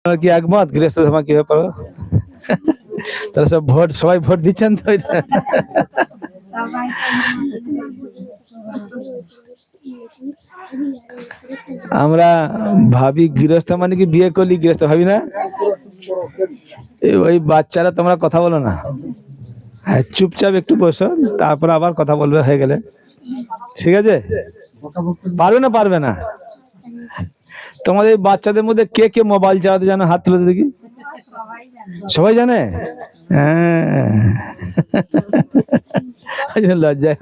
কি একমত গৃহস্থ ধর্ম কি ব্যাপার? তাহলে সব ভোট, সবাই ভোট দিচ্ছেন তো? আমরা ভাবি গৃহস্থ মানে কি বিয়ে করলি গৃহস্থ, ভাবি না? ওই বাচ্চারা তোমরা কথা বলো না, হ্যাঁ চুপচাপ একটু বসো, তারপর আবার কথা বলবে হয়ে গেলে, ঠিক আছে? পারবে না? পারবে না? তোমাদের বাচ্চাদের মধ্যে কে কে মোবাইল চালাতে জানো? হাত তুলে দেখি। সবাই জানে? হ্যাঁ, লজ্জায়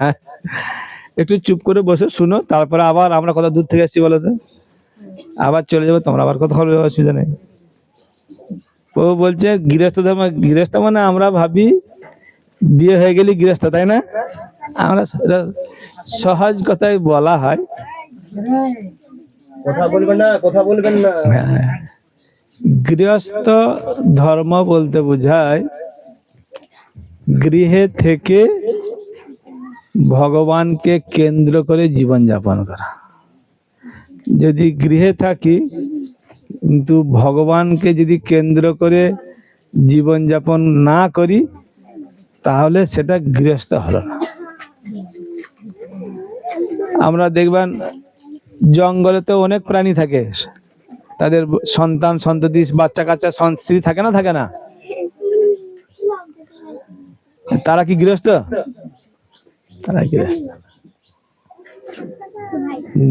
একটু চুপ করে বসে শুনো, তারপরে আবার আমরা কত দূর থেকে এসেছি বলো তো, আবার চলে যাবো, তোমরা আবার কথা বলবে, অসুবিধা নেই। ও বলছে গৃহস্থ ধর্ম, গৃহস্থ মানে আমরা ভাবি বিয়ে হয়ে গেলি গৃহস্থ, তাই না? আমরা সহজ কথায় বলা হয়, কথা বলবেন না, কথা বলবেন না। গৃহস্থ ধর্ম বলতে বোঝায় গৃহে থেকে ভগবানকে কেন্দ্র করে জীবন যাপন করা। যদি গৃহে থাকি কিন্তু ভগবানকে যদি কেন্দ্র করে জীবন যাপন না করি, তাহলে সেটা গৃহস্থ হলো না। আমরা দেখবেন জঙ্গলে তো অনেক প্রাণী থাকে, তাদের সন্তান সন্ততি বাচ্চা কাচ্চা স্ত্রী থাকে না, থাকে না? তারা কি গৃহস্থ? তারা গৃহস্থ।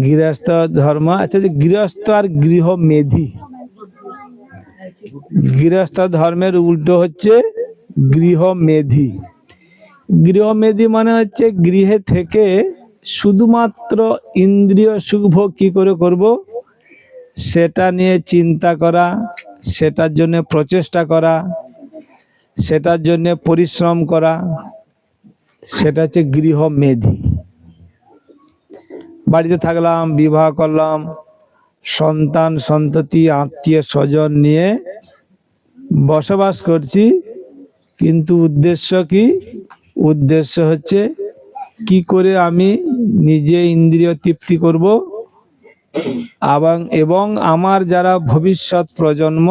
গৃহস্থ ধর্ম, আচ্ছা গৃহস্থ আর গৃহ মেধি, গৃহস্থ ধর্মের উল্টো হচ্ছে গৃহ মেধি। গৃহ মেধি মানে হচ্ছে গৃহে থেকে শুধুমাত্র ইন্দ্রিয় সুখ ভোগ কি করে করব সেটা নিয়ে চিন্তা করা, সেটার জন্য প্রচেষ্টা করা, সেটার জন্য পরিশ্রম করা, সেটা হচ্ছে গৃহ মেধি। বাড়িতে থাকলাম, বিবাহ করলাম, সন্তান সন্ততি আত্মীয় স্বজন নিয়ে বসবাস করছি, কিন্তু উদ্দেশ্য কি? উদ্দেশ্য হচ্ছে কি করে আমি নিজে ইন্দ্রিয় তৃপ্তি করব এবং আমার যারা ভবিষ্যৎ প্রজন্ম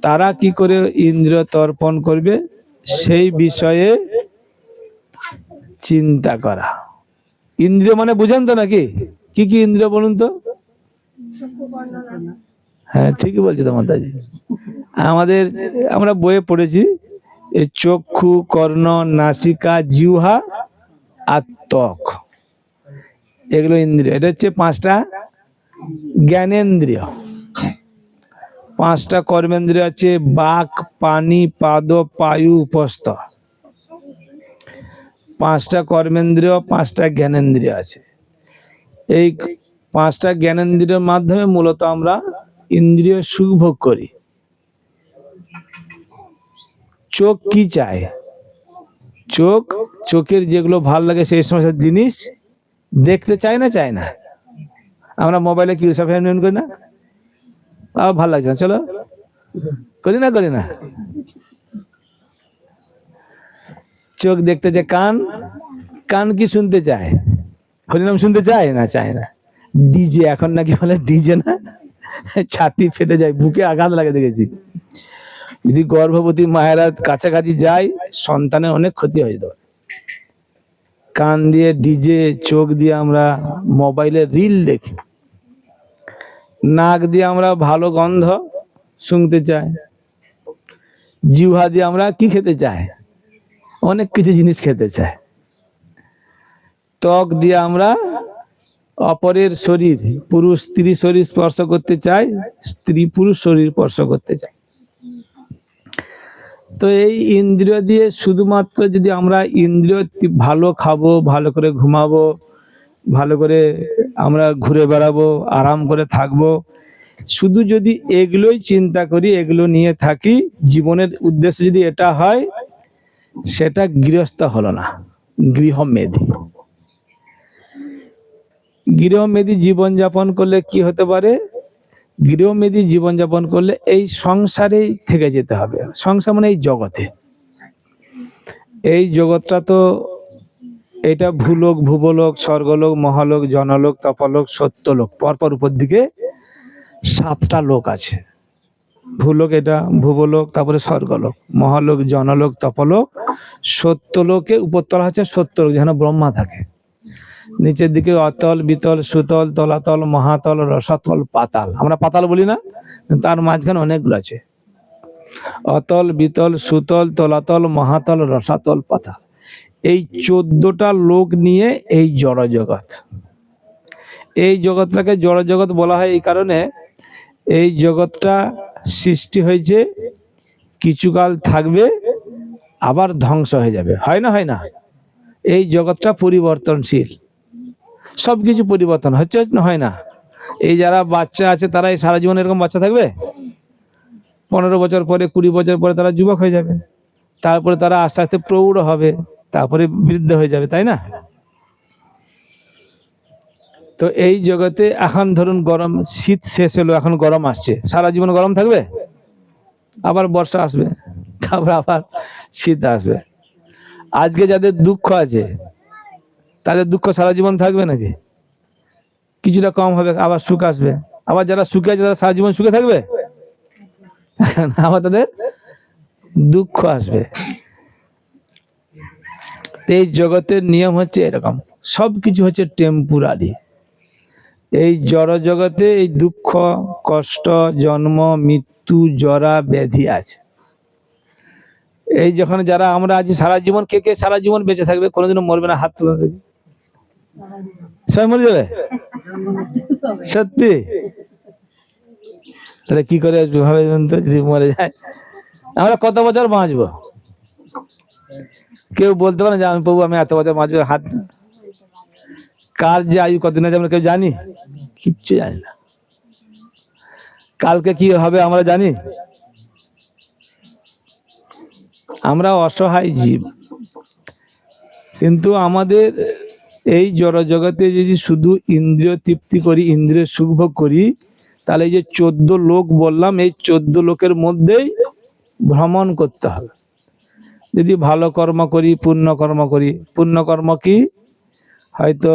তারা কি করে ইন্দ্রিয় তর্পণ করবে সেই বিষয়ে চিন্তা করা। ইন্দ্রিয় মানে বুঝেন তো নাকি? কি কি ইন্দ্রিয় বলুন তো? হ্যাঁ ঠিকই বলছি তো মাতাজি। আমরা বইয়ে পড়েছি এই চক্ষু, কর্ণ, নাসিকা, জিহ্বা আর ত্বক, এগুলো ইন্দ্রিয়। এটা হচ্ছে 5টা জ্ঞানেন্দ্রিয়। 5টা কর্মেন্দ্রিয় আছে বাক, পানি, পাদ, পায়ু, উপস্থ। 5টা কর্মেন্দ্রিয়, 5টা জ্ঞানেন্দ্রিয় আছে। এই 5টা জ্ঞানেন্দ্রিয়ের মাধ্যমে মূলত আমরা ইন্দ্রিয় সুখ ভোগ করি। চোখ কি চায়? চোখের যেগুলো ভাল লাগে সেই সমস্ত জিনিস দেখতে চায় না, চায় না? আমরা মোবাইলে কি সব করি না? ভাল লাগছে না, চলো করি না, করি না? চোখ দেখতে চায়, কান কি শুনতে চায়? হরিনাম শুনতে চায় না, চায় না? ডিজে, এখন নাকি বলে ডিজে না, ছাতি ফেটে যায়, বুকে আঘাত লাগে দেখেছি। যদি গর্ভবতী মায়েরা কাছাকাছি যায় সন্তানের অনেক ক্ষতি হয়ে যেত। কান দিয়ে ডিজে, চোখ দিয়ে আমরা মোবাইলে রিল দেখি, নাক দিয়ে আমরা ভালো গন্ধ শুনতে চাই, জিহ্বা দিয়ে আমরা কি খেতে চাই? অনেক কিছু জিনিস খেতে চাই। ত্বক দিয়ে আমরা অপরের শরীর, পুরুষ স্ত্রী শরীর স্পর্শ করতে চাই, স্ত্রী পুরুষ শরীর স্পর্শ করতে চাই। তো এই ইন্দ্রিয় দিয়ে শুধুমাত্র যদি আমরা ইন্দ্রিয় ভালো খাবো, ভালো করে ঘুমাবো, ভালো করে আমরা ঘুরে বেড়াবো, আরাম করে থাকবো, শুধু যদি এগুলোই চিন্তা করি, এগুলো নিয়ে থাকি, জীবনের উদ্দেশ্য যদি এটা হয়, সেটা গৃহস্থ হলো না, গৃহমেধি। গৃহমেধি জীবনযাপন করলে কি হতে পারে? গৃহমেধি জীবনযাপন করলে এই সংসারেই থেকে যেতে হবে। সংসার মানে এই জগতে, এই জগৎটা তো এটা ভূলোক, ভুবলোক, স্বর্গলোক, মহালোক, জনলোক, তপলোক, সত্যলোক, পরপর উপর দিকে 7টা লোক আছে। ভূলোক এটা, ভুবলোক, তারপরে স্বর্গলোক, মহালোক, জনলোক, তপলোক, সত্যলোকে উপরতলা হচ্ছে সত্যলোক, যেখানে ব্রহ্মা থাকে। নিচের দিকে অতল, বিতল, সুতল, তলাতল, মহাতল, রসাতল, পাতাল। আমরা পাতাল বলি না, তার মাঝখানে অনেকগুলো আছে। অতল, বিতল, সুতল, তলাতল, মহাতল, রসাতল, পাতাল। এই 14টা লোক নিয়ে এই জড় জগৎ। এই জগৎটাকে জড় জগৎ বলা হয় এই কারণে, এই জগৎটা সৃষ্টি হয়েছে, কিছুকাল থাকবে, আবার ধ্বংস হয়ে যাবে। হয় না? হয় না? এই জগৎটা পরিবর্তনশীল, সবকিছু পরিবর্তন হচ্ছে না, হয় না? এই যারা বাচ্চা আছে তারা এই সারা জীবন এরকম বাচ্চা থাকবে? 15 বছর পরে, 20 বছর পরে তারা যুবক হয়ে যাবে, তারপরে তারা আস্তে আস্তে প্রৌঢ় হবে, তারপরে বৃদ্ধ হয়ে যাবে, তাই না? তো এই জগতে এখন ধরুন গরম, শীত শেষ হলো, এখন গরম আসছে, সারা জীবন গরম থাকবে? আবার বর্ষা আসবে, তারপর আবার শীত আসবে। আজকে যাদের দুঃখ আছে, তাদের দুঃখ সারা জীবন থাকবে নাকি? কিছুটা কম হবে, আবার সুখ আসবে। আবার যারা সুখে আছে তারা সারা জীবন সুখে থাকবে? আবার তাদের দুঃখ আসবে। এই জগতের নিয়ম হচ্ছে এরকম, সবকিছু হচ্ছে টেম্পোরারি। এই জড় জগতে এই দুঃখ, কষ্ট, জন্ম, মৃত্যু, জরা, ব্যাধি আছে। এই যখন যারা আমরা আছি সারা জীবন, কে কে সারা জীবন বেঁচে থাকবে, কোনোদিনও মরবে না? হাত তুলে দেখি। সবাই মরে যাবে? সত্যি? তাহলে কি করে ভাবে তো, যদি মরে যায় আমরা কত বছর বাঁচবো? কেউ বলতে পারে যে আমি প্রভু আমি এত বছর বাঁচবো? হাত, কার যে আয়ু কতদিন আছে আমরা কেউ জানি? কিচ্ছু জানি না। কালকে কি হবে আমরা জানি? আমরা অসহায় জীব। কিন্তু আমাদের এই জড় জগতে যদি শুধু ইন্দ্রিয় তৃপ্তি করি, ইন্দ্রিয় সুখভোগ করি, তাহলে এই যে 14 লোক বললাম, এই 14 লোকের মধ্যেই ভ্রমণ করতে হবে। যদি ভালো কর্ম করি, পুণ্য কর্ম করি। পুণ্য কর্ম কি? হয়তো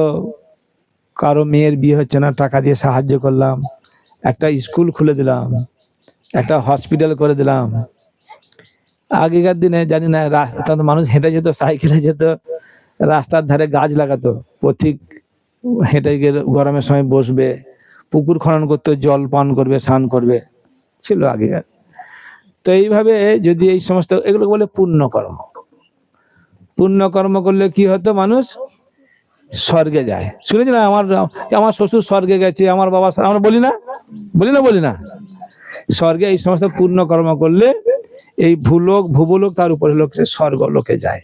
কারো মেয়ের বিয়ে হচ্ছে না, টাকা দিয়ে সাহায্য করলাম, একটা স্কুল খুলে দিলাম, একটা হসপিটাল করে দিলাম। আগেকার দিনে জানি না, রাস্তা মানুষ হেঁটে যেত, সাইকেলে যেত, রাস্তার ধারে গাছ লাগাতো, পথিক হেঁটে গিয়ে গরমের সময় বসবে, পুকুর খনন করতে, জল পান করবে, স্নান করবে, ছিল আগেকার। তো এইভাবে যদি এই সমস্ত এগুলো বলে পুণ্যকর্ম। পুণ্যকর্ম করলে কি হতো? মানুষ স্বর্গে যায়। শুনেছি না, আমার শ্বশুর স্বর্গে গেছে, আমার বাবা, আমরা বলি না? বলি না? স্বর্গে এই সমস্ত পুণ্যকর্ম করলে এই ভূলোক, ভুবলোক, তার উপরে লোক স্বর্গলোকে যায়।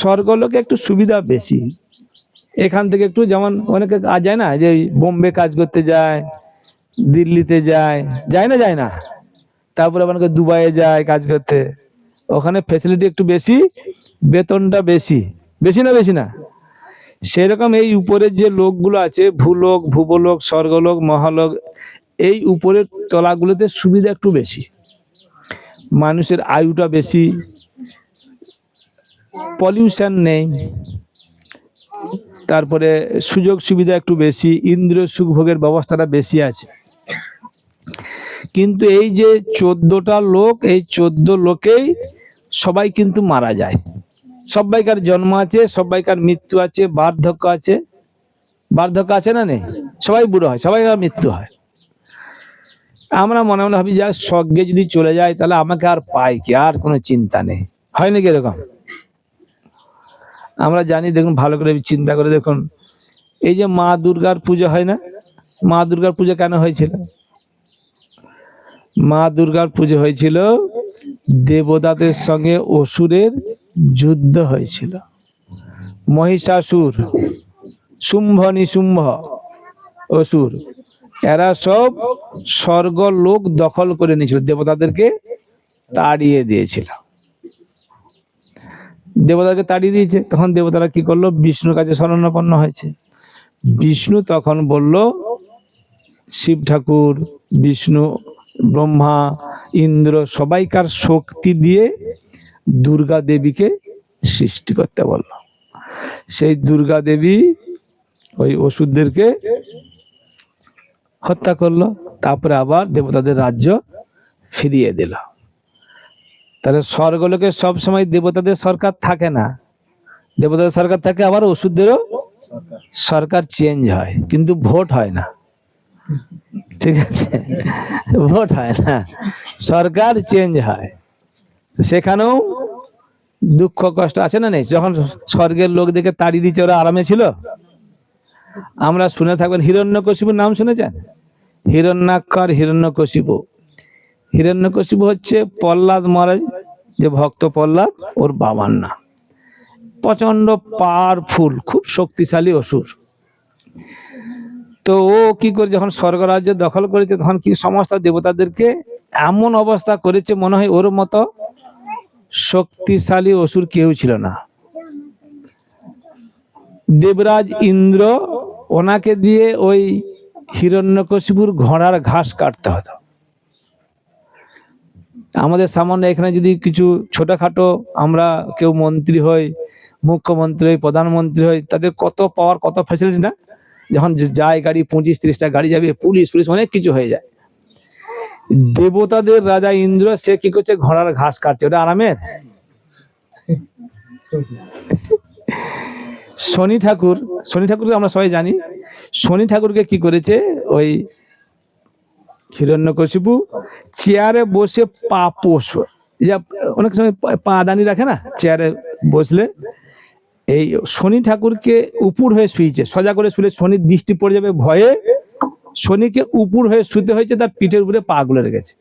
স্বর্গলোকে একটু সুবিধা বেশি। এখান থেকে একটু, যেমন অনেকে যায় না, যে বোম্বে কাজ করতে যায়, দিল্লিতে যায়, যায় না? তারপরে অনেকে দুবাইয়ে যায় কাজ করতে, ওখানে ফ্যাসিলিটি একটু বেশি, বেতনটা বেশি। বেশি না? সেরকম এই উপরের যে লোকগুলো আছে, ভূলোক, ভুবলোক, স্বর্গলোক, মহালোক, এই উপরের তলাগুলোতে সুবিধা একটু বেশি, মানুষের আয়ুটা বেশি, পলিউশন নেই, তারপরে সুযোগ সুবিধা একটু বেশি, ইন্দ্রিয় সুখভোগের ব্যবস্থাটা বেশি আছে। কিন্তু এই যে 14টা লোক, এই 14 লোকেই সবাই কিন্তু মারা যায়। সবাইকার জন্ম আছে, সবাইকার মৃত্যু আছে, বার্ধক্য আছে। বার্ধক্য আছে না নেই? সবাই বুড়ো হয়, সবাইকার মৃত্যু হয়। আমরা মনে মনে ভাবি, যা স্বর্গে যদি চলে যায় তাহলে আমাকে আর পাই কি, আর কোনো চিন্তা নেই। হয় নাকি এরকম? আমরা জানি, দেখুন ভালো করে চিন্তা করে দেখুন, এই যে মা দুর্গার পুজো হয় না? মা দুর্গার পুজো কেন হয়েছিল? মা দুর্গার পুজো হয়েছিল, দেবতাদের সঙ্গে অসুরের যুদ্ধ হয়েছিল। মহিষাসুর, শুম্ভ নিশুম্ভ, অসুর, এরা সব স্বর্গলোক দখল করে নিয়েছিল, দেবতাদেরকে তাড়িয়ে দিয়েছিল। দেবতাকে তাড়িয়ে দিয়েছে, তখন দেবতারা কি করলো? বিষ্ণুর কাছে শরণাপন্ন হয়েছে। বিষ্ণু তখন বলল, শিব ঠাকুর, বিষ্ণু, ব্রহ্মা, ইন্দ্র সবাইকার শক্তি দিয়ে দুর্গা দেবীকে সৃষ্টি করতে বলল। সেই দুর্গা দেবী ওই অসুরদেরকে হত্যা করলো, তারপরে আবার দেবতাদের রাজ্য ফিরিয়ে দিল। তাহলে স্বর্গলোকে সবসময় দেবতাদের সরকার থাকে না, দেবতাদের সরকার থাকে, আবার ওষুধদেরও সরকার চেঞ্জ হয়, কিন্তু ভোট হয় না। ঠিক আছে, ভোট হয় না, সরকার চেঞ্জ হয়। সেখানেও দুঃখ কষ্ট আছে না নেই? যখন স্বর্গের লোকদেরকে তাড়িয়ে দিচ্ছে, ওরা আরামে ছিল? আমরা শুনে থাকবেন, হিরণ্যকশিপুর নাম শুনেছেন? হিরণ্যাক্ষর, হিরণ্যকশিপু। হিরণ্যকশিপু হচ্ছে প্রহ্লাদ মহারাজ, যে ভক্ত প্রহ্লাদ, ওর বাবার নাম। প্রচন্ড পাওয়ারফুল, খুব শক্তিশালী অসুর। তো ও কি করে, যখন স্বর্গরাজ্য দখল করেছে, তখন কি সমস্ত দেবতাদেরকে এমন অবস্থা করেছে, মনে হয় ওর মতো শক্তিশালী অসুর কেউ ছিল না। দেবরাজ ইন্দ্র, ওনাকে দিয়ে ওই হিরণ্যকশিপুর ঘোড়ার ঘাস কাটতে হতো। আমাদের সামান্য এখানে যদি কিছু ছোটখাটো আমরা কেউ মন্ত্রী হই, মুখ্যমন্ত্রী হই, প্রধানমন্ত্রী হই, তাদের কত পাওয়ার, কত ফ্যাসিলিটি না? যখন যায় গাড়ি 25-30টা গাড়ি যাবে, পুলিশ অনেক কিছু হয়ে যায়। দেবতাদের রাজা ইন্দ্র, সে কি করছে? ঘোড়ার ঘাস কাটছে। ওটা আরামের? শনি ঠাকুর আমরা সবাই জানি, শনি ঠাকুরকে কি করেছে? ওই হিরণ্যকশিপু চেয়ারে বসে পা পোষ, অনেক সময় পা দানি রাখে না, চেয়ারে বসলে এই শনি ঠাকুরকে উপুর হয়ে শুয়েছে, সোজা করে শুলে শনির দৃষ্টি পড়ে যাবে ভয়ে, শনিকে উপুর হয়ে শুতে হয়েছে, তার পিঠের উপরে পা গুলো রেখেছে।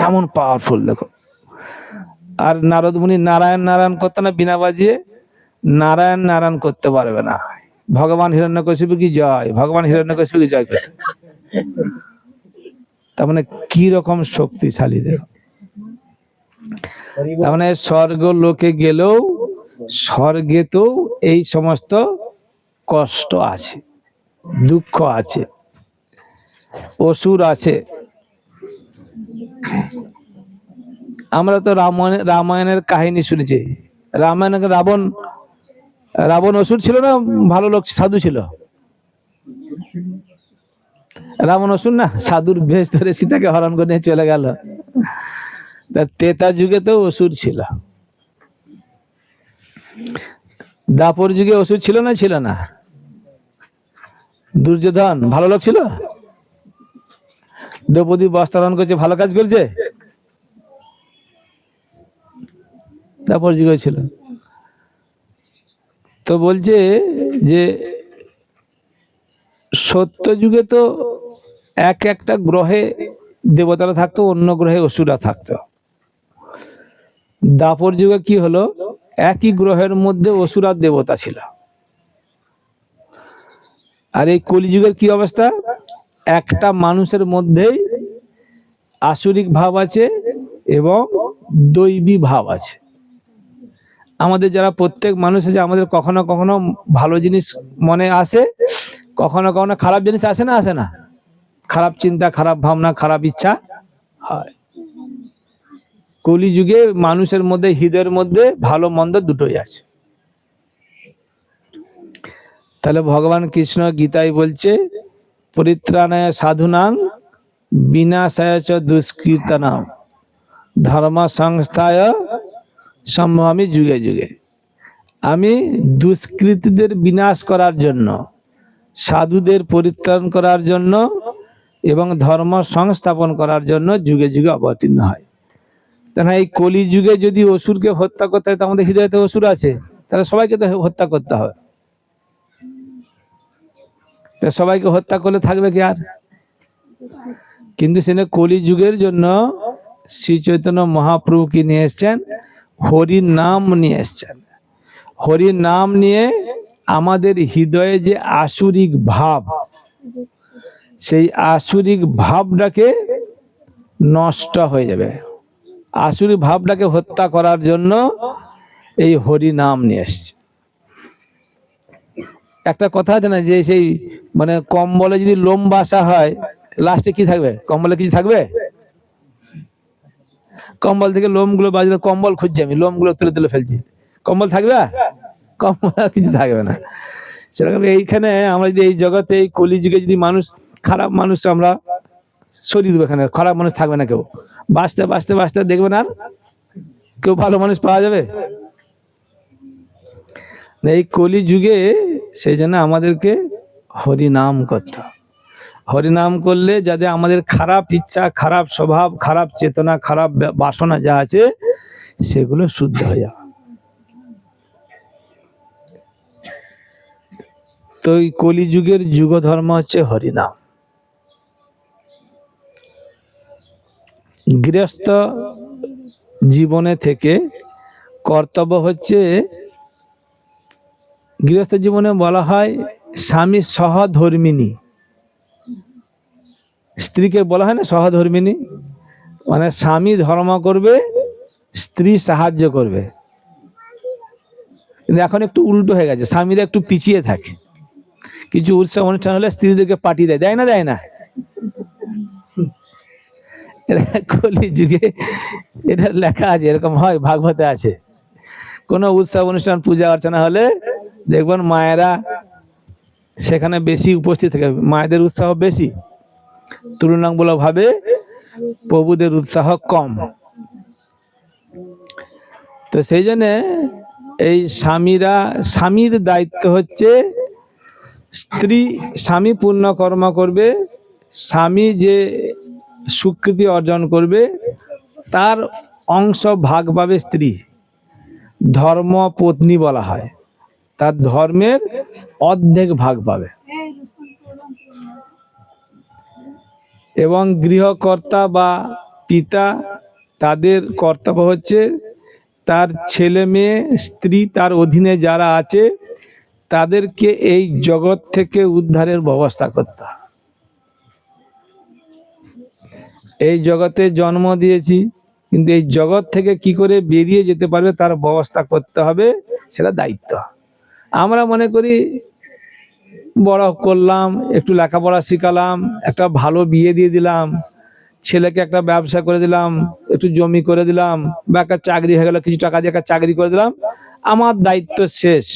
এমন পাওয়ারফুল দেখো। আর নারদ মুনি নারায়ণ নারায়ণ করতে না, বিনা বাজিয়ে নারায়ণ নারায়ণ করতে পারবে না। ভগবান হিরণ্যকশিপু কি জয়, ভগবান হিরণ্যকশিপু কি জয় করতে। তার মানে কি রকম শক্তিশালী দেখো। তার মানে স্বর্গ লোকে গেলেও স্বর্গেতেও এই সমস্ত কষ্ট আছে, দুঃখ আছে, অসুর আছে। আমরা তো রামায়ণের কাহিনী শুনেছি। রামায়ণে রাবণ অসুর ছিল না ভালো লোক, সাধু ছিল? রাবণ অসুর না, সাধুর বেশ ধরে সীতাকে হরণ করে নিয়ে চলে গেল। ত্রেতা যুগে তো অসুর ছিল। দাপর যুগে অসুর ছিল না? ছিল না? দুর্যোধন ভালো লোক ছিল? দ্রৌপদী বস্ত্রাহরণ করছে, ভালো কাজ করছে? দাপর যুগে ছিল। তো বলছে যে সত্য যুগে তো একটা গ্রহে দেবতারা থাকতো, অন্য গ্রহে অসুরা থাকতো। দাপর যুগে কি হলো? একই গ্রহের মধ্যে অসুর আর দেবতা ছিল। আর এই কলিযুগের কি অবস্থা? একটা মানুষের মধ্যেই আসুরিক ভাব আছে এবং দৈবী ভাব আছে। আমাদের যারা প্রত্যেক মানুষ আছে, আমাদের কখনো কখনো ভালো জিনিস মনে আসে, কখনো কখনো খারাপ জিনিস আসে না? আসে না? খারাপ চিন্তা, খারাপ ভাবনা, খারাপ ইচ্ছা হয়। কলিযুগে মানুষের মধ্যে, হৃদয়ের মধ্যে ভালো মন্দ দুটোই আছে। তাহলে ভগবান কৃষ্ণ গীতায় বলছে, পরিত্রাণায় সাধুনাং বিনাশায় চ দুষ্কৃতানাং ধর্ম সংস্থায় সম্ভামি যুগে যুগে। আমি দুষ্কৃতীদের বিনাশ করার জন্য, সাধুদের পরিত্রাণ করার জন্য এবং ধর্ম সংস্থাপন করার জন্য যুগে যুগে অবতীর্ণ হয়। তাহলে এই কলি যুগে যদি অসুরকে হত্যা করতে হয়, তো আমাদের হৃদয়তে অসুর আছে, তাহলে সবাইকে তো হত্যা করতে হবে। তা সবাইকে হত্যা করলে থাকবে কি আর? কিন্তু সেখানে কলি যুগের জন্য শ্রী চৈতন্য মহাপ্রভু কি নিয়ে এসছেন? হরি নাম নিয়ে এসছেন। হরি নাম নিয়ে আমাদের হৃদয়ে যে আসুরিক ভাব, সেই আসুরিক ভাবটাকে নষ্ট হয়ে যাবে। আসুরিক ভাবটাকে হত্যা করার জন্য এই হরি নাম নিয়ে এসছে। একটা কথা আছে না, যে সেই মানে কম্বলে যদি লোম বাসা হয়, লাস্টে কি থাকবে? কম্বলে কিছু থাকবে? কম্বল থেকে লোমগুলো বাজলে, কম্বল খুঁজছি আমি, লোমগুলো তুলে তুলে ফেলছি, কম্বল থাকবে? কম্বল আর কিছু থাকবে না। সেরকম এইখানে আমরা যদি এই জগতে এই কলিযুগে যদি মানুষ খারাপ মানুষ আমরা সরিয়ে দেবো, এখানে খারাপ মানুষ থাকবে না কেউ, বাঁচতে বাঁচতে বাঁচতে দেখবেন আর কেউ ভালো মানুষ পাওয়া যাবে। এই কলিযুগে সেই জন্য আমাদেরকে হরিনাম করতে হবে। হরিনাম করলে যাতে আমাদের খারাপ ইচ্ছা, খারাপ স্বভাব, খারাপ চেতনা, খারাপ বাসনা যা আছে সেগুলো শুদ্ধ হয়ে যাবে। তো এই কলিযুগের যুগ ধর্ম হচ্ছে হরিনাম। গৃহস্থ জীবনে থেকে কর্তব্য হচ্ছে, গৃহস্থ জীবনে বলা হয় স্বামী সহধর্মিণী, স্ত্রীকে বলা হয় না সহধর্মিণী, মানে স্বামী ধর্ম করবে, স্ত্রী সাহায্য করবে। কিন্তু এখন একটু উল্টো হয়ে গেছে, স্বামীরা একটু পিছিয়ে থাকে। কিছু উৎসব অনুষ্ঠান হলে স্ত্রীদেরকে পার্টি দেয়, দেয় না দেয় না? কলিযুগে এটা লেখা আছে, এরকম হয়, ভাগবতে আছে। কোন উৎসব অনুষ্ঠান পূজা অর্চনা হলে দেখবেন মায়েরা সেখানে বেশি উপস্থিত থাকে, মায়েদের উৎসাহ বেশি, তুলনামূলক ভাবে প্রভুদের উৎসাহ কম। তো সেই জন্য এই স্বামীর দায়িত্ব হচ্ছে স্বামী পূর্ণ কর্ম করবে, স্বামী যে স্বীকৃতি অর্জন করবে তার অংশ ভাগ পাবে স্ত্রী। ধর্ম পত্নী বলা হয়, তার ধর্মের অর্ধেক ভাগ পাবে। এবং গৃহকর্তা বা পিতা, তাদের কর্তব্য হচ্ছে তার ছেলে মেয়ে, স্ত্রী, তার অধীনে যারা আছে তাদেরকে এই জগৎ থেকে উদ্ধারের ব্যবস্থা করতে হবে। এই জগতে জন্ম দিয়েছি, কিন্তু এই জগৎ থেকে কি করে বেরিয়ে যেতে পারবে তার ব্যবস্থা করতে হবে, সেটা দায়িত্ব। আমরা মনে করি বড় করলাম, একটু লেখাপড়া শিখালাম, একটা ভালো বিয়ে দিয়ে দিলাম, ছেলেকে একটা ব্যবসা করে দিলাম, একটু জমি করে দিলাম, বা একটা চাকরি হয়ে গেল, কিছু টাকা দিয়ে একটা চাকরি করে দিলাম, আমার দায়িত্ব শেষ।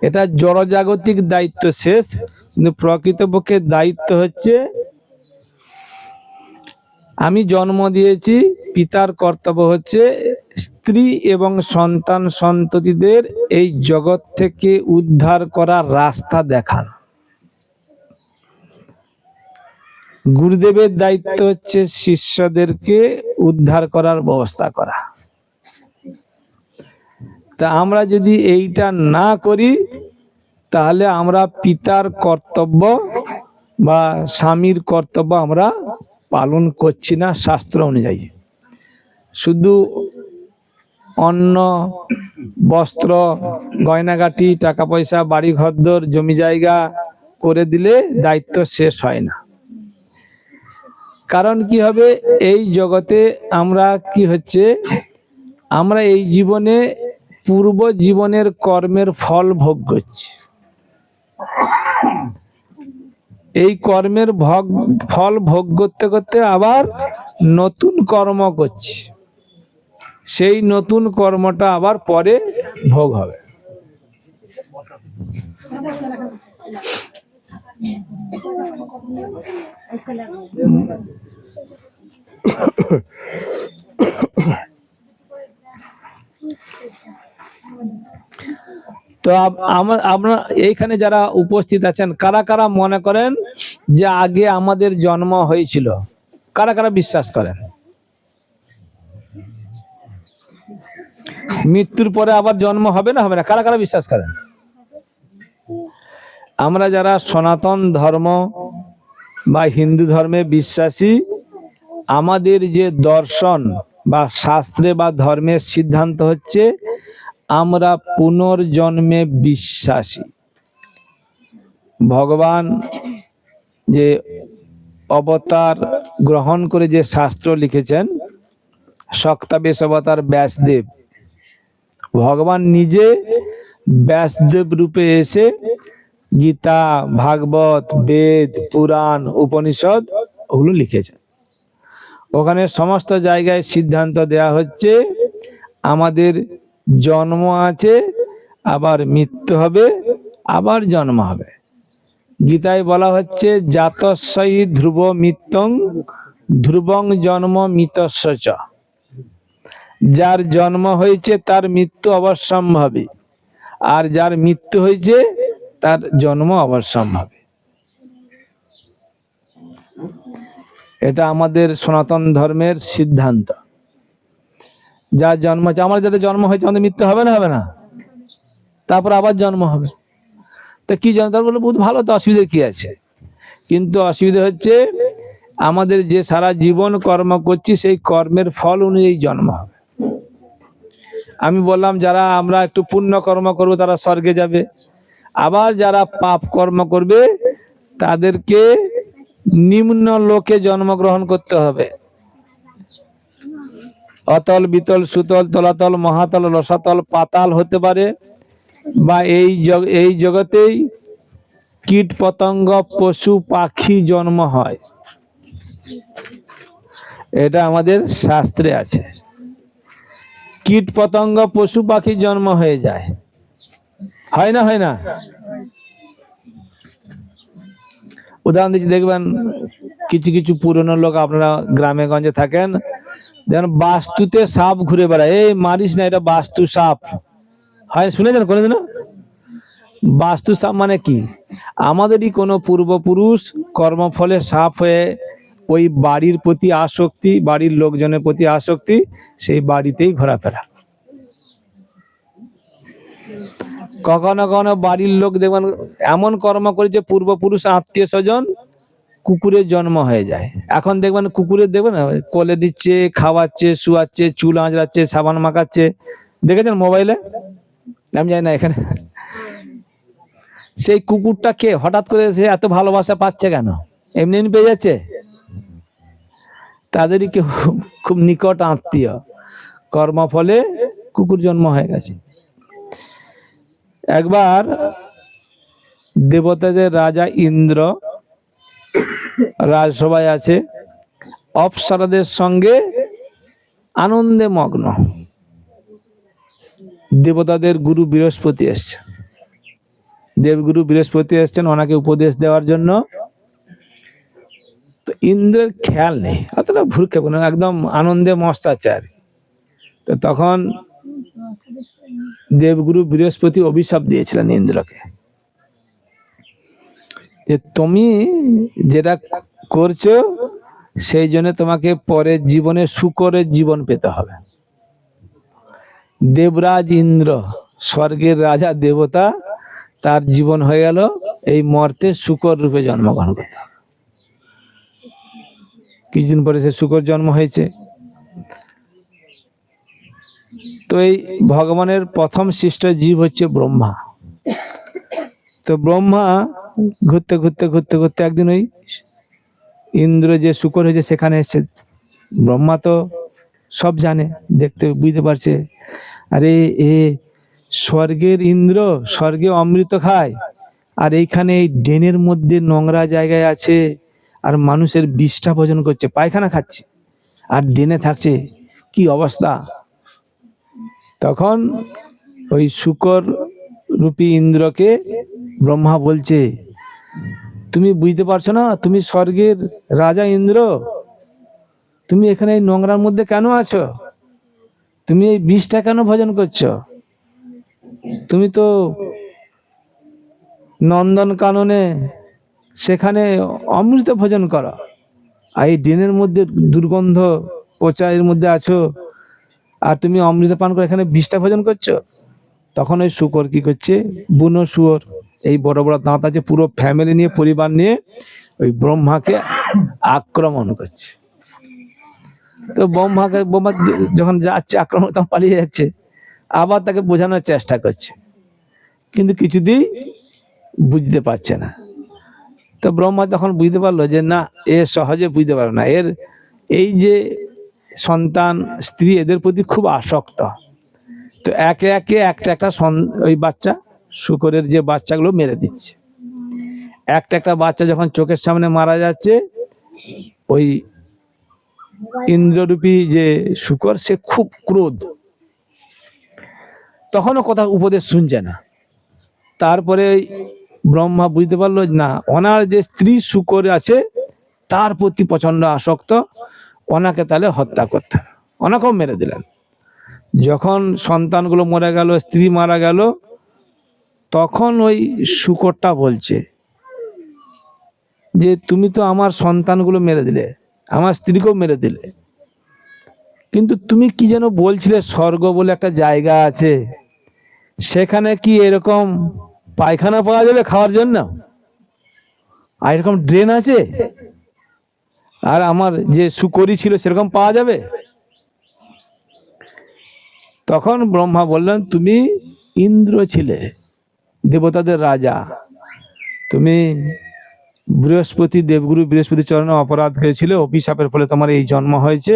এটা জড়জাগতিক দায়িত্ব শেষ, কিন্তু প্রকৃতপক্ষে দায়িত্ব হচ্ছে আমি জন্ম দিয়েছি, পিতার কর্তব্য হচ্ছে স্ত্রী এবং সন্তান সন্ততিদের এই জগৎ থেকে উদ্ধার করার রাস্তা দেখানো। গুরুদেবের দায়িত্ব হচ্ছে শিষ্যদেরকে উদ্ধার করার ব্যবস্থা করা। তা আমরা যদি এইটা না করি তাহলে আমরা পিতার কর্তব্য বা স্বামীর কর্তব্য আমরা পালন করছি না শাস্ত্র অনুযায়ী। শুধু অন্ন, বস্ত্র, গয়নাগাটি, টাকা পয়সা, বাড়ি ঘরদোর, জমি জায়গা করে দিলে দায়িত্ব শেষ হয় না। কারণ কি হবে, এই জগতে আমরা কি হচ্ছে, আমরা এই জীবনে পূর্ব জীবনের কর্মের ফল ভোগ করছি। এই কর্মের ফল ভোগ করতে করতে আবার নতুন কর্ম করছি, সেই নতুন কর্মটা আবার পরে ভোগ হবে। তো আমরা এইখানে যারা উপস্থিত আছেন, কারা কারা মনে করেন যে আগে আমাদের জন্ম হয়েছিল? কারা কারা বিশ্বাস করেন মৃত্যুর পরে আবার জন্ম হবে না, হবে না? কারা কারা বিশ্বাস করেন? আমরা যারা সনাতন ধর্ম বা হিন্দু ধর্মে বিশ্বাসী, আমাদের যে দর্শন বা শাস্ত্রে বা ধর্মের সিদ্ধান্ত হচ্ছে আমরা পুনর্জন্মে বিশ্বাসী। ভগবান যে অবতার গ্রহণ করে যে শাস্ত্র লিখেছেন, শক্তাবেশ অবতার ব্যাসদেব, ভগবান নিজে ব্যাসদেব রূপে এসে গীতা, ভাগবত, বেদ, পুরাণ, উপনিষদ ওগুলো লিখেছেন। ওখানে সমস্ত জায়গায় সিদ্ধান্ত দেয়া হচ্ছে আমাদের জন্ম আছে, আবার মৃত্যু হবে, আবার জন্ম হবে। গীতায় বলা হচ্ছে জাতস্যই ধ্রুব মৃত্যং ধ্রুবং জন্ম মৃতস্য চ। যার জন্ম হয়েছে তার মৃত্যু অবশ্যম্ভাবী, আর যার মৃত্যু হয়েছে তার জন্ম অবশ্যম্ভাবী। এটা আমাদের সনাতন ধর্মের সিদ্ধান্ত। যার জন্ম হয়েছে, আমার যাদের জন্ম হয়েছে আমাদের মৃত্যু হবে না, হবে না? তারপর আবার জন্ম হবে। তা কি জন্ম? তার বলে বহুত ভালো, তো অসুবিধা কি আছে? কিন্তু অসুবিধা হচ্ছে আমাদের যে সারা জীবন কর্ম করছি সেই কর্মের ফল অনুযায়ী জন্ম হবে। আমি বললাম যারা আমরা একটু পুণ্য কর্ম করবো তারা স্বর্গে যাবে, আবার যারা পাপ কর্ম করবে তাদেরকে নিম্ন লোকে জন্মগ্রহণ করতে হবে। অতল বিতল সুতল তলাতল মহাতল রসাতল পাতাল হতে পারে, বা এই জগতেই কীট পতঙ্গ পশু পাখি জন্ম হয়। এটা আমাদের শাস্ত্রে আছে। কীট পতঙ্গ পশু পাখি জন্ম হয়ে যায়, হয় না? হয় না? উদাহরণ দিচ্ছি, দেখবেন কিছু কিছু পুরনো লোক, আপনারা গ্রামে গঞ্জে থাকেন, দেখেন বাস্তুতে সাপ ঘুরে বেড়ায়। এই মারিস না, এটা বাস্তু সাপ। হয়, শুনেছেন কোনোদিনও? বাস্তু সাপ মানে কি? আমাদেরই কোনো পূর্বপুরুষ কর্মফলে সাপ হয়ে ওই বাড়ির প্রতি আসক্তি, বাড়ির লোকজনের প্রতি আসক্তি, সেই বাড়িতেই ঘোরাফেরা। কখনো কখনো বাড়ির লোক দেখবেন এমন কর্ম করেছে, পূর্বপুরুষ আত্মীয় স্বজন কুকুরের জন্ম হয়ে যায়। এখন দেখবেন কুকুরের, দেখবেন কোলে দিচ্ছে, খাওয়াচ্ছে, শুয়াচ্ছে, চুল আঁচড়াচ্ছে, সাবান মাখাচ্ছে, দেখেছেন মোবাইলে? আমি জানি না এখানে। সেই কুকুরটা কে হঠাৎ করে সে এত ভালোবাসা পাচ্ছে কেন? এমনি এমনি পেয়ে যাচ্ছে? তাদেরই কেউ খুব নিকট আত্মীয়, কর্মফলে কুকুর জন্ম হয়ে গেছে। একবার দেবতাদের রাজা ইন্দ্র রাজসভায় আছে, অপ্সরাদের সঙ্গে আনন্দে মগ্ন। দেবতাদের গুরু বৃহস্পতি এসছে, দেবগুরু বৃহস্পতি এসছেন ওনাকে উপদেশ দেওয়ার জন্য। তো ইন্দ্রের খেয়াল নেই, অতটা ভ্রুক্ষেপ না, একদম আনন্দে মস্ত আছে আর কি। তো তখন দেবগুরু বৃহস্পতি অভিশাপ দিয়েছিলেন ইন্দ্রকে, যে তুমি যেটা করছো সেই জন্য তোমাকে পরের জীবনে শূকরের জীবন পেতে হবে। দেবরাজ ইন্দ্র, স্বর্গের রাজা দেবতা, তার জীবন হয়ে গেল এই মর্তে শূকর রূপে জন্মগ্রহণ করতে হবে। কিছুদিন পরে সে শূকর জন্ম হয়েছে। তো এই ভগবানের প্রথম সৃষ্ট জীব হচ্ছে ব্রহ্মা। তো ব্রহ্মা ঘুরতে ঘুরতে ঘুরতে ঘুরতে একদিন ওই ইন্দ্র যে শূকর হয়েছে সেখানে এসছে। ব্রহ্মা তো সব জানে, দেখতে বুঝতে পারছে, আরে এ স্বর্গের ইন্দ্র, স্বর্গে অমৃত খায়, আর এইখানে এই ড্রেনের মধ্যে নোংরা জায়গায় আছে, আর মানুষের বিষ্ঠা ভোজন করছে, পায়খানা খাচ্ছে, আর ড্রেনে থাকছে, কি অবস্থা। তখন ওই শূকর রূপী ইন্দ্রকে ব্রহ্মা বলছে, তুমি বুঝতে পারছো না, তুমি স্বর্গের রাজা ইন্দ্র, তুমি এখানে এই নোংরার মধ্যে কেন আছো? তুমি এই বিষটা কেন ভোজন করছো? তুমি তো নন্দন কাননে সেখানে অমৃত ভোজন করো, আর এই ড্রেনের মধ্যে দুর্গন্ধ পচা এর মধ্যে আছো, আর তুমি অমৃত পান করে এখানে বিষটা ভোজন করছো। তখন ওই শূকর কি করছে, বুনো শুয়োর, এই বড় বড় দাঁত আছে, পুরো ফ্যামিলি নিয়ে, পরিবার নিয়ে ওই ব্রহ্মাকে আক্রমণ করছে। তো ব্রহ্মা যখন যাচ্ছে আক্রমণ, তখন পালিয়ে যাচ্ছে, আবার তাকে বোঝানোর চেষ্টা করছে, কিন্তু কিছুতেই বুঝতে পারছে না। তো ব্রহ্মা তখন বুঝতে পারলো যে না, এ সহজে বুঝতে পারে না, এর এই যে সন্তান স্ত্রী এদের প্রতি খুব আসক্ত। তো একে একে একটা একটা ওই বাচ্চা, শূকরের যে বাচ্চাগুলো মেরে দিচ্ছে। একটা একটা বাচ্চা যখন চোখের সামনে মারা যাচ্ছে, ওই ইন্দ্ররূপী যে শূকর সে খুব ক্রোধ। তখনও কথা উপদেশ শুনছে না। তারপরে ব্রহ্মা বুঝতে পারলো না, ওনার যে স্ত্রী শূকর আছে তার প্রতি প্রচন্ড আসক্ত, ওনাকে তাহলে হত্যা করতে হবে। ওনাকেও মেরে দিলেন। যখন সন্তানগুলো মরে গেল, স্ত্রী মারা গেল, তখন ওই শূকরটা বলছে যে তুমি তো আমার সন্তানগুলো মেরে দিলে, আমার স্ত্রীকেও মেরে দিলে, কিন্তু তুমি কি যেন বলছিলে স্বর্গ বলে একটা জায়গা আছে, সেখানে কি এরকম পায়খানা পাওয়া যাবে খাওয়ার জন্য, আর এরকম ড্রেন আছে, আর আমার যে শূকরী ছিল সেরকম পাওয়া যাবে? তখন ব্রহ্মা বললেন, তুমি ইন্দ্র ছিলে, দেবতাদের রাজা, তুমি বৃহস্পতি, দেবগুরু বৃহস্পতি চরণে অপরাধ করেছিলে, অভিশাপের ফলে তোমার এই জন্ম হয়েছে।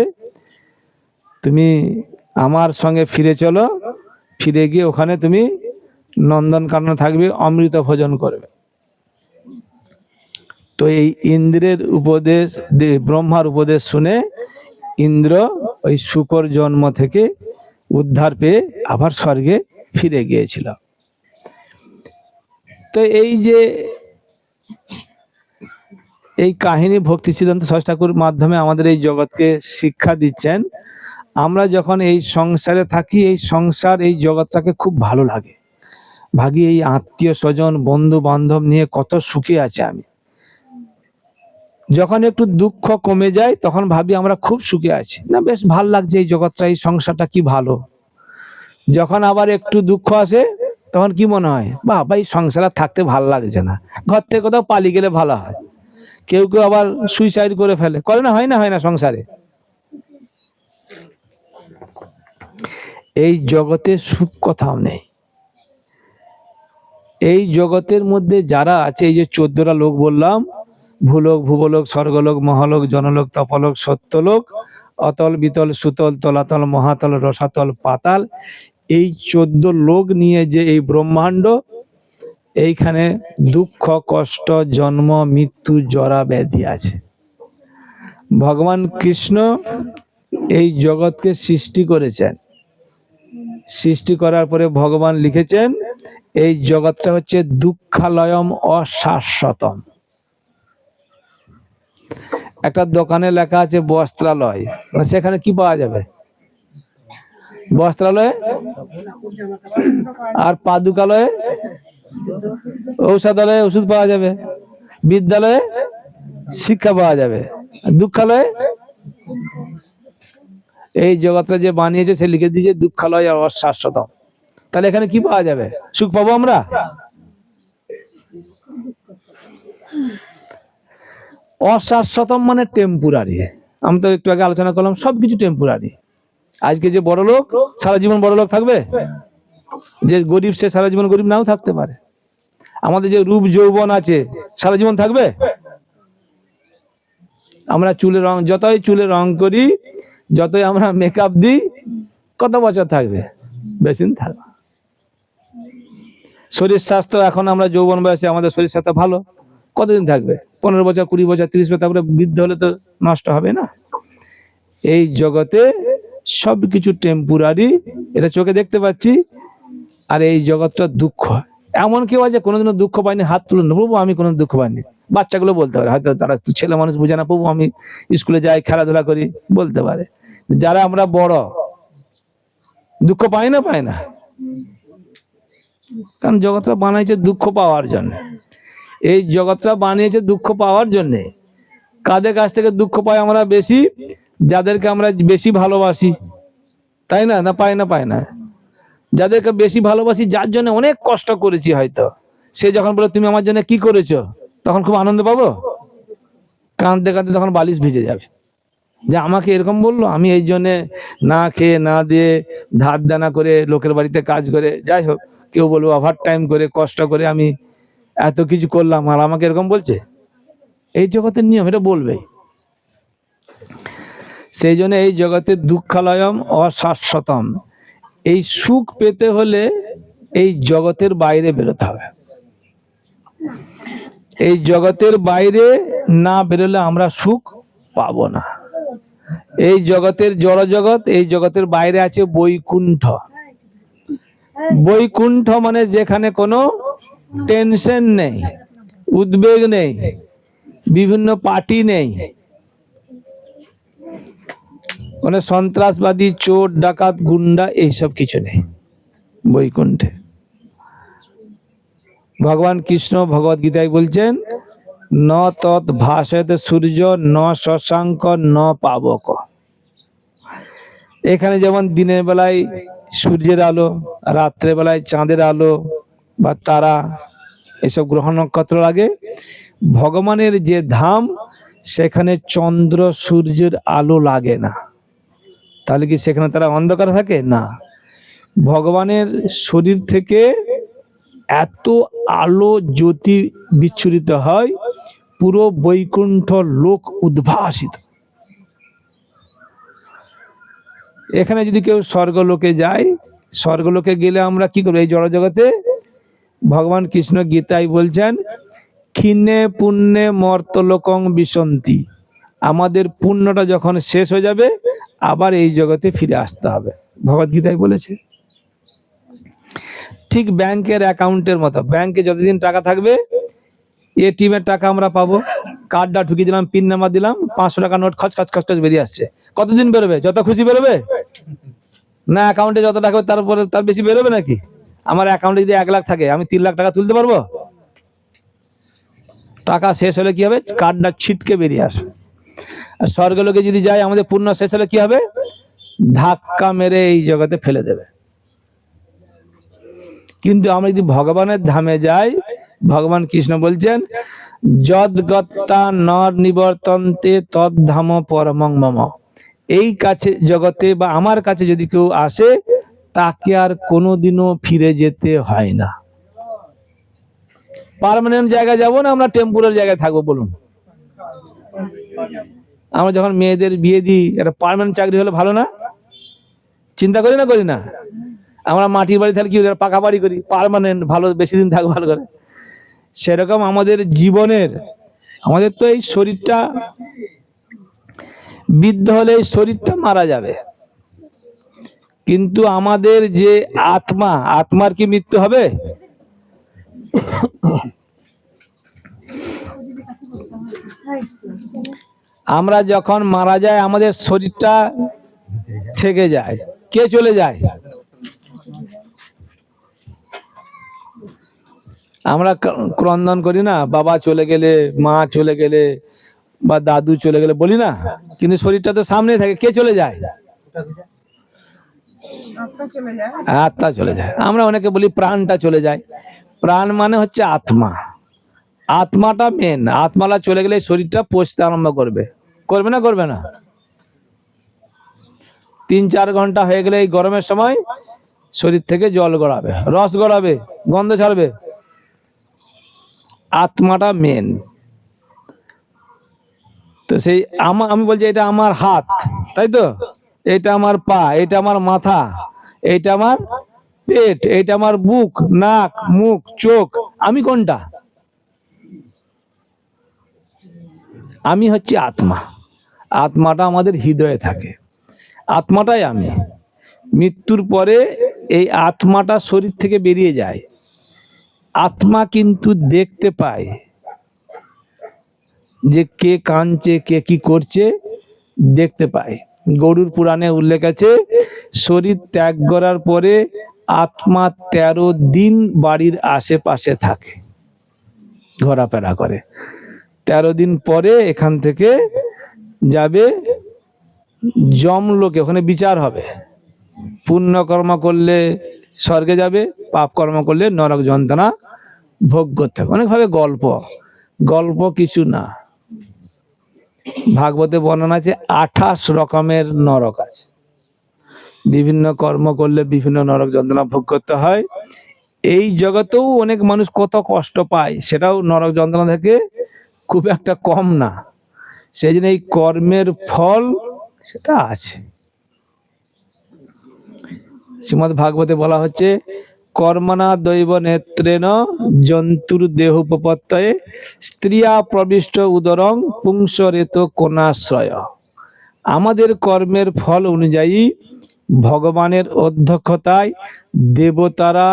তুমি আমার সঙ্গে ফিরে চলো, ফিরে গিয়ে ওখানে তুমি নন্দনকাননে থাকবে, অমৃত ভোজন করবে। তো এই ইন্দ্রের উপদেশ, ব্রহ্মার উপদেশ শুনে ইন্দ্র ওই শূকর জন্ম থেকে উদ্ধার পেয়ে আবার স্বর্গে ফিরে গিয়েছিল। তো এই যে এই কাহিনী ভক্তি সিদ্ধান্ত ষষ্ঠ ঠাকুর মাধ্যমে আমাদের এই জগৎকে শিক্ষা দিচ্ছেন, আমরা যখন এই সংসারে থাকি, এই সংসার এই জগৎটাকে খুব ভালো লাগে, ভাবি এই আত্মীয় স্বজন বন্ধু বান্ধব নিয়ে কত সুখে আছে আমি। যখন একটু দুঃখ কমে যায় তখন ভাবি আমরা খুব সুখে আছি, না বেশ ভাল লাগছে এই জগৎটা, এই সংসারটা কি ভালো। যখন আবার একটু দুঃখ আসে তখন কি মনে হয়, বাবা এই সংসারে থাকতে ভাল লাগছে না, ঘর থেকে কোথাও পালিয়ে গেলে ভালো হয়। কেউ কেউ আবার সুইসাইড করে ফেলে, করে না? হয় না? হয় না? সংসারে এই জগতে সুখ কোথাও নেই। এই জগতের মধ্যে যারা আছে, এই যে 14টা লোক বললাম, ভূলোক, ভুবলোক, স্বর্গলোক, মহালোক, জনলোক, তপলোক, সত্যলোক, অতল, বিতল, সুতল, তলাতল, মহাতল, রসাতল, পাতাল, এই 14 লোক নিয়ে যে এই ব্রহ্মাণ্ড, এইখানে দুঃখ কষ্ট জন্ম মৃত্যু জরা ব্যাধি আছে। ভগবান কৃষ্ণ এই জগৎকে সৃষ্টি করেছেন, সৃষ্টি করার পরে ভগবান লিখেছেন এই জগৎটা হচ্ছে দুঃখালয়ম অশাশ্বতম। একটা দোকানে লেখা আছে বস্ত্রালয়, মানে সেখানে কি পাওয়া যাবে? বস্ত্রালয়ে আর পাদুকালয়ে, ঔষধালয়ে ওষুধ পাওয়া যাবে, বিদ্যালয়ে শিক্ষা পাওয়া যাবে, দুঃখালয়ে এই জগৎটা যে বানিয়েছে সে লিখে দিয়েছে দুঃখালয় অশাশ্বতম। তাহলে এখানে কি পাওয়া যাবে? সুখ পাবো আমরা? অশাশ্বতম মানে টেম্পোরারি। আমি তো একটু আগে আলোচনা করলাম সবকিছু টেম্পোরারি। আজকে যে বড় লোক সারা জীবন বড় লোক থাকবে, যে গরিব সে সারা জীবন গরিব নাও থাকতে পারে। আমাদের যে রূপ যৌবন আছে সারা জীবন থাকবে? আমরা চুলের রং, যতই চুলের রং করি, যতই আমরা মেকআপ দিই, কত বছর থাকবে? বেশি দিন থাকবে। শরীর স্বাস্থ্য, এখন আমরা যৌবন বয়সে আমাদের শরীর স্বাস্থ্য ভালো, কতদিন থাকবে? 15 বছর, 20 বছর, 30 বছর, তারপরে বৃদ্ধ হলে তো নষ্ট হবে না। এই জগতে সবকিছু টেম্পোরারি, এটা চোখে দেখতে পাচ্ছি। আর এই জগৎটা দুঃখ। এমন কেউ আছে কোনোদিনও দুঃখ পায়নি? হাত তুলুন, প্রভু আমি কোনো দুঃখ পাইনি। বাচ্চাগুলো বলতে পারে, হয়তো তারা ছেলে মানুষ বুঝে না, প্রভু আমি স্কুলে যাই, খেলাধুলা করি, বলতে পারে। যারা আমরা বড়, দুঃখ পাই না? পায় না? কারণ জগৎটা বানাইছে দুঃখ পাওয়ার জন্য। এই জগৎটা বানিয়েছে দুঃখ পাওয়ার জন্য। কাদের কাছ থেকে দুঃখ পাই আমরা বেশি? যাদেরকে আমরা বেশি ভালোবাসি, তাই না? না পায় না? পায় না। যাদেরকে বেশি ভালোবাসি, যার জন্য অনেক কষ্ট করেছি, হয়তো সে যখন বলে তুমি আমার জন্য কি করেছো, তখন খুব আনন্দ পাবো। কাঁদতে কাঁদতে তখন বালিশ ভিজে যাবে, যে আমাকে এরকম বললো, আমি এই জন্যে না খেয়ে না দিয়ে ধার দানা করে লোকের বাড়িতে কাজ করে, যাই হোক, কেউ বলবো ওভার টাইম করে কষ্ট করে আমি এত কিছু করলাম, আর আমাকে এরকম বলছে। এই জগতের নিয়ম, এটা বলবেই। সেই জন্য এই জগতে দুঃখালয়ম অশাশ্বতম। এই সুখ পেতে হলে এই জগতের বাইরে বেরোতে হবে। এই জগতের বাইরে না বেরোলে আমরা সুখ পাবো না। এই জগতের জড় জগৎ, এই জগতের বাইরে আছে বৈকুণ্ঠ। বৈকুণ্ঠ মানে যেখানে কোনো টেনশন নেই, উদ্বেগ নেই, বিভিন্ন পার্টি নেই, কোনো সন্ত্রাসবাদী, চোর ডাকাত, গুন্ডা এইসব কিছু নেই বৈকুণ্ঠে। ভগবান কৃষ্ণ ভগবদ গীতায় বলছেন, ন তৎ ভাসয়তে সূর্য ন শশাঙ্ক ন পাবক। এখানে যেমন দিনের বেলায় সূর্যের আলো, রাত্রে বেলায় চাঁদের আলো বা তারা, এসব গ্রহ নক্ষত্র লাগে, ভগবানের যে ধাম সেখানে চন্দ্র সূর্যের আলো লাগে না। তাহলে কি সেখানে তারা অন্ধকার থাকে? না, ভগবানের শরীর থেকে এত আলো জ্যোতি বিচ্ছুরিত হয়, পুরো বৈকুণ্ঠ লোক উদ্ভাসিত। এখানে যদি কেউ স্বর্গলোকে যায়, স্বর্গলোকে গেলে আমরা কি করবো? এই জড়জগতে ভগবান কৃষ্ণ গীতায় বলছেন, ক্ষীণে পুণ্যে মর্তলোকং বিশন্তি। আমাদের পুণ্যটা যখন শেষ হয়ে যাবে আবার এই জগতে ফিরে আসতে হবে, ভগবদ গীতায় বলেছে। ঠিক ব্যাংকের অ্যাকাউন্টের মতো, ব্যাংকে যতদিন টাকা থাকবে, এটিএম এর টাকা আমরা পাবো, কার্ডটা ঢুকিয়ে দিলাম, পিন নাম্বার দিলাম, 500 টাকা নোট খচ খচ খচ খচ বেরিয়ে আসছে। কতদিন বেরোবে? যত খুশি বেরোবে না? অ্যাকাউন্টে যত টাকা তারপরে তার বেশি বেরোবে নাকি? আমার অ্যাকাউন্টে যদি 1 লাখ থাকে, আমি 3 লাখ টাকা তুলতে পারবো? টাকা শেষ হলে কি হবে? কার্ডটা ছিটকে বেরিয়ে আসবে। আর স্বর্গলোকে যদি যাই, আমাদের পুণ্য শেষ হলে কি হবে? ধাক্কা মেরে এই জগতে ফেলে দেবে। কিন্তু আমরা যদি ভগবানের ধামে যাই, ভগবান কৃষ্ণ বলছেন, যদ্গত্তা নর নিবর্তন্তে তদ্ধাম পরমং মম। এই কাছে জগতে বা আমার কাছে যদি কেউ আসে, তাকে আর কোনোদিনও ফিরে যেতে হয় না। পার্মানেন্ট জায়গায় যাবো না, আমরা টেম্পোরারি জায়গায় থাকবো বলুন? আমরা যখন মেয়েদের বিয়ে দিই, একটা পার্মানেন্ট চাকরি হলে ভালো না? চিন্তা করি না, করি না? আমরা মাটির বাড়ি থাকলে কি পাকা বাড়ি করি, পার্মানেন্ট, ভালো, বেশি দিন থাকবো ভালো করে। সেরকম আমাদের জীবনের, আমাদের তো এই শরীরটা বৃদ্ধ হলে এই শরীরটা মারা যাবে, কিন্তু আমাদের যে আত্মা, আত্মার কি মৃত্যু হবে? আমরা যখন মারা যাই আমাদের শরীরটা থেকে যায়, কে চলে যায়? আমরা ক্রন্দন করি না, বাবা চলে গেলে, মা চলে গেলে, বা দাদু চলে গেলে বলি না? কিন্তু শরীরটা তো সামনে থাকে, কে চলে যায়? আত্মা চলে যায়। আমরা অনেকে বলি প্রাণটা চলে যায়। প্রাণ মানে হচ্ছে আত্মা, আত্মাটা মেন। আত্মাটা চলে গেলে শরীরটা পচতে আরম্ভ করবে, করবে না? করবে না? 3-4 ঘন্টা হয়ে গেলে এই গরমের সময় শরীর থেকে জল গড়াবে, রস গড়াবে, গন্ধ ছাড়বে। আত্মাটা মেন। তো সেই আমি বলছি, এটা আমার হাত, তাই তো? এটা আমার পা, এটা আমার মাথা, এটা আমার পেট, এটা আমার বুক, নাক, মুখ, চোখ। আমি কোনটা? আমি হচ্ছে আত্মা। আত্মাটা আমাদের হৃদয়ে থাকে, আত্মাটাই আমি। মৃত্যুর পরে এই আত্মাটা শরীর থেকে বেরিয়ে যায়। আত্মা কিন্তু দেখতে পায় যে কে কাঁদছে, কে কি করছে, দেখতে পায়। গরুর পুরাণে উল্লেখ আছে, শরীর ত্যাগ করার পরে আত্মা 13 দিন বাড়ির আশেপাশে থাকে, ঘোরাফেরা করে। 13 দিন পরে এখান থেকে যাবে যমলোকে, ওখানে বিচার হবে। পুণ্য কর্ম করলে স্বর্গে যাবে, পাপ কর্ম করলে নরক যন্ত্রণা ভোগ করতে হবে। অনেকভাবে গল্প, গল্প কিছু না। ভাগবতে বর্ণনা আছে 28 রকমের নরক আছে। বিভিন্ন কর্ম করলে বিভিন্ন নরক যন্ত্রণা ভোগ করতে হয়। এই জগতেও অনেক মানুষ কত কষ্ট পায়, সেটাও নরক যন্ত্রণা থেকে খুব একটা কম না। সেই জন্য এই কর্মের ফল সেটা আছে। শ্রীমদ্ ভাগবতে বলা হচ্ছে, কর্মণা দৈব নেত্রেণ জন্তুর দেহ উপপত্তয়ে স্ত্রিয়া প্রবিষ্ট উদরং পুংসরেত কোনাশ্রয়। আমাদের কর্মের ফল অনুযায়ী ভগবানের অধ্যক্ষতায় দেবতারা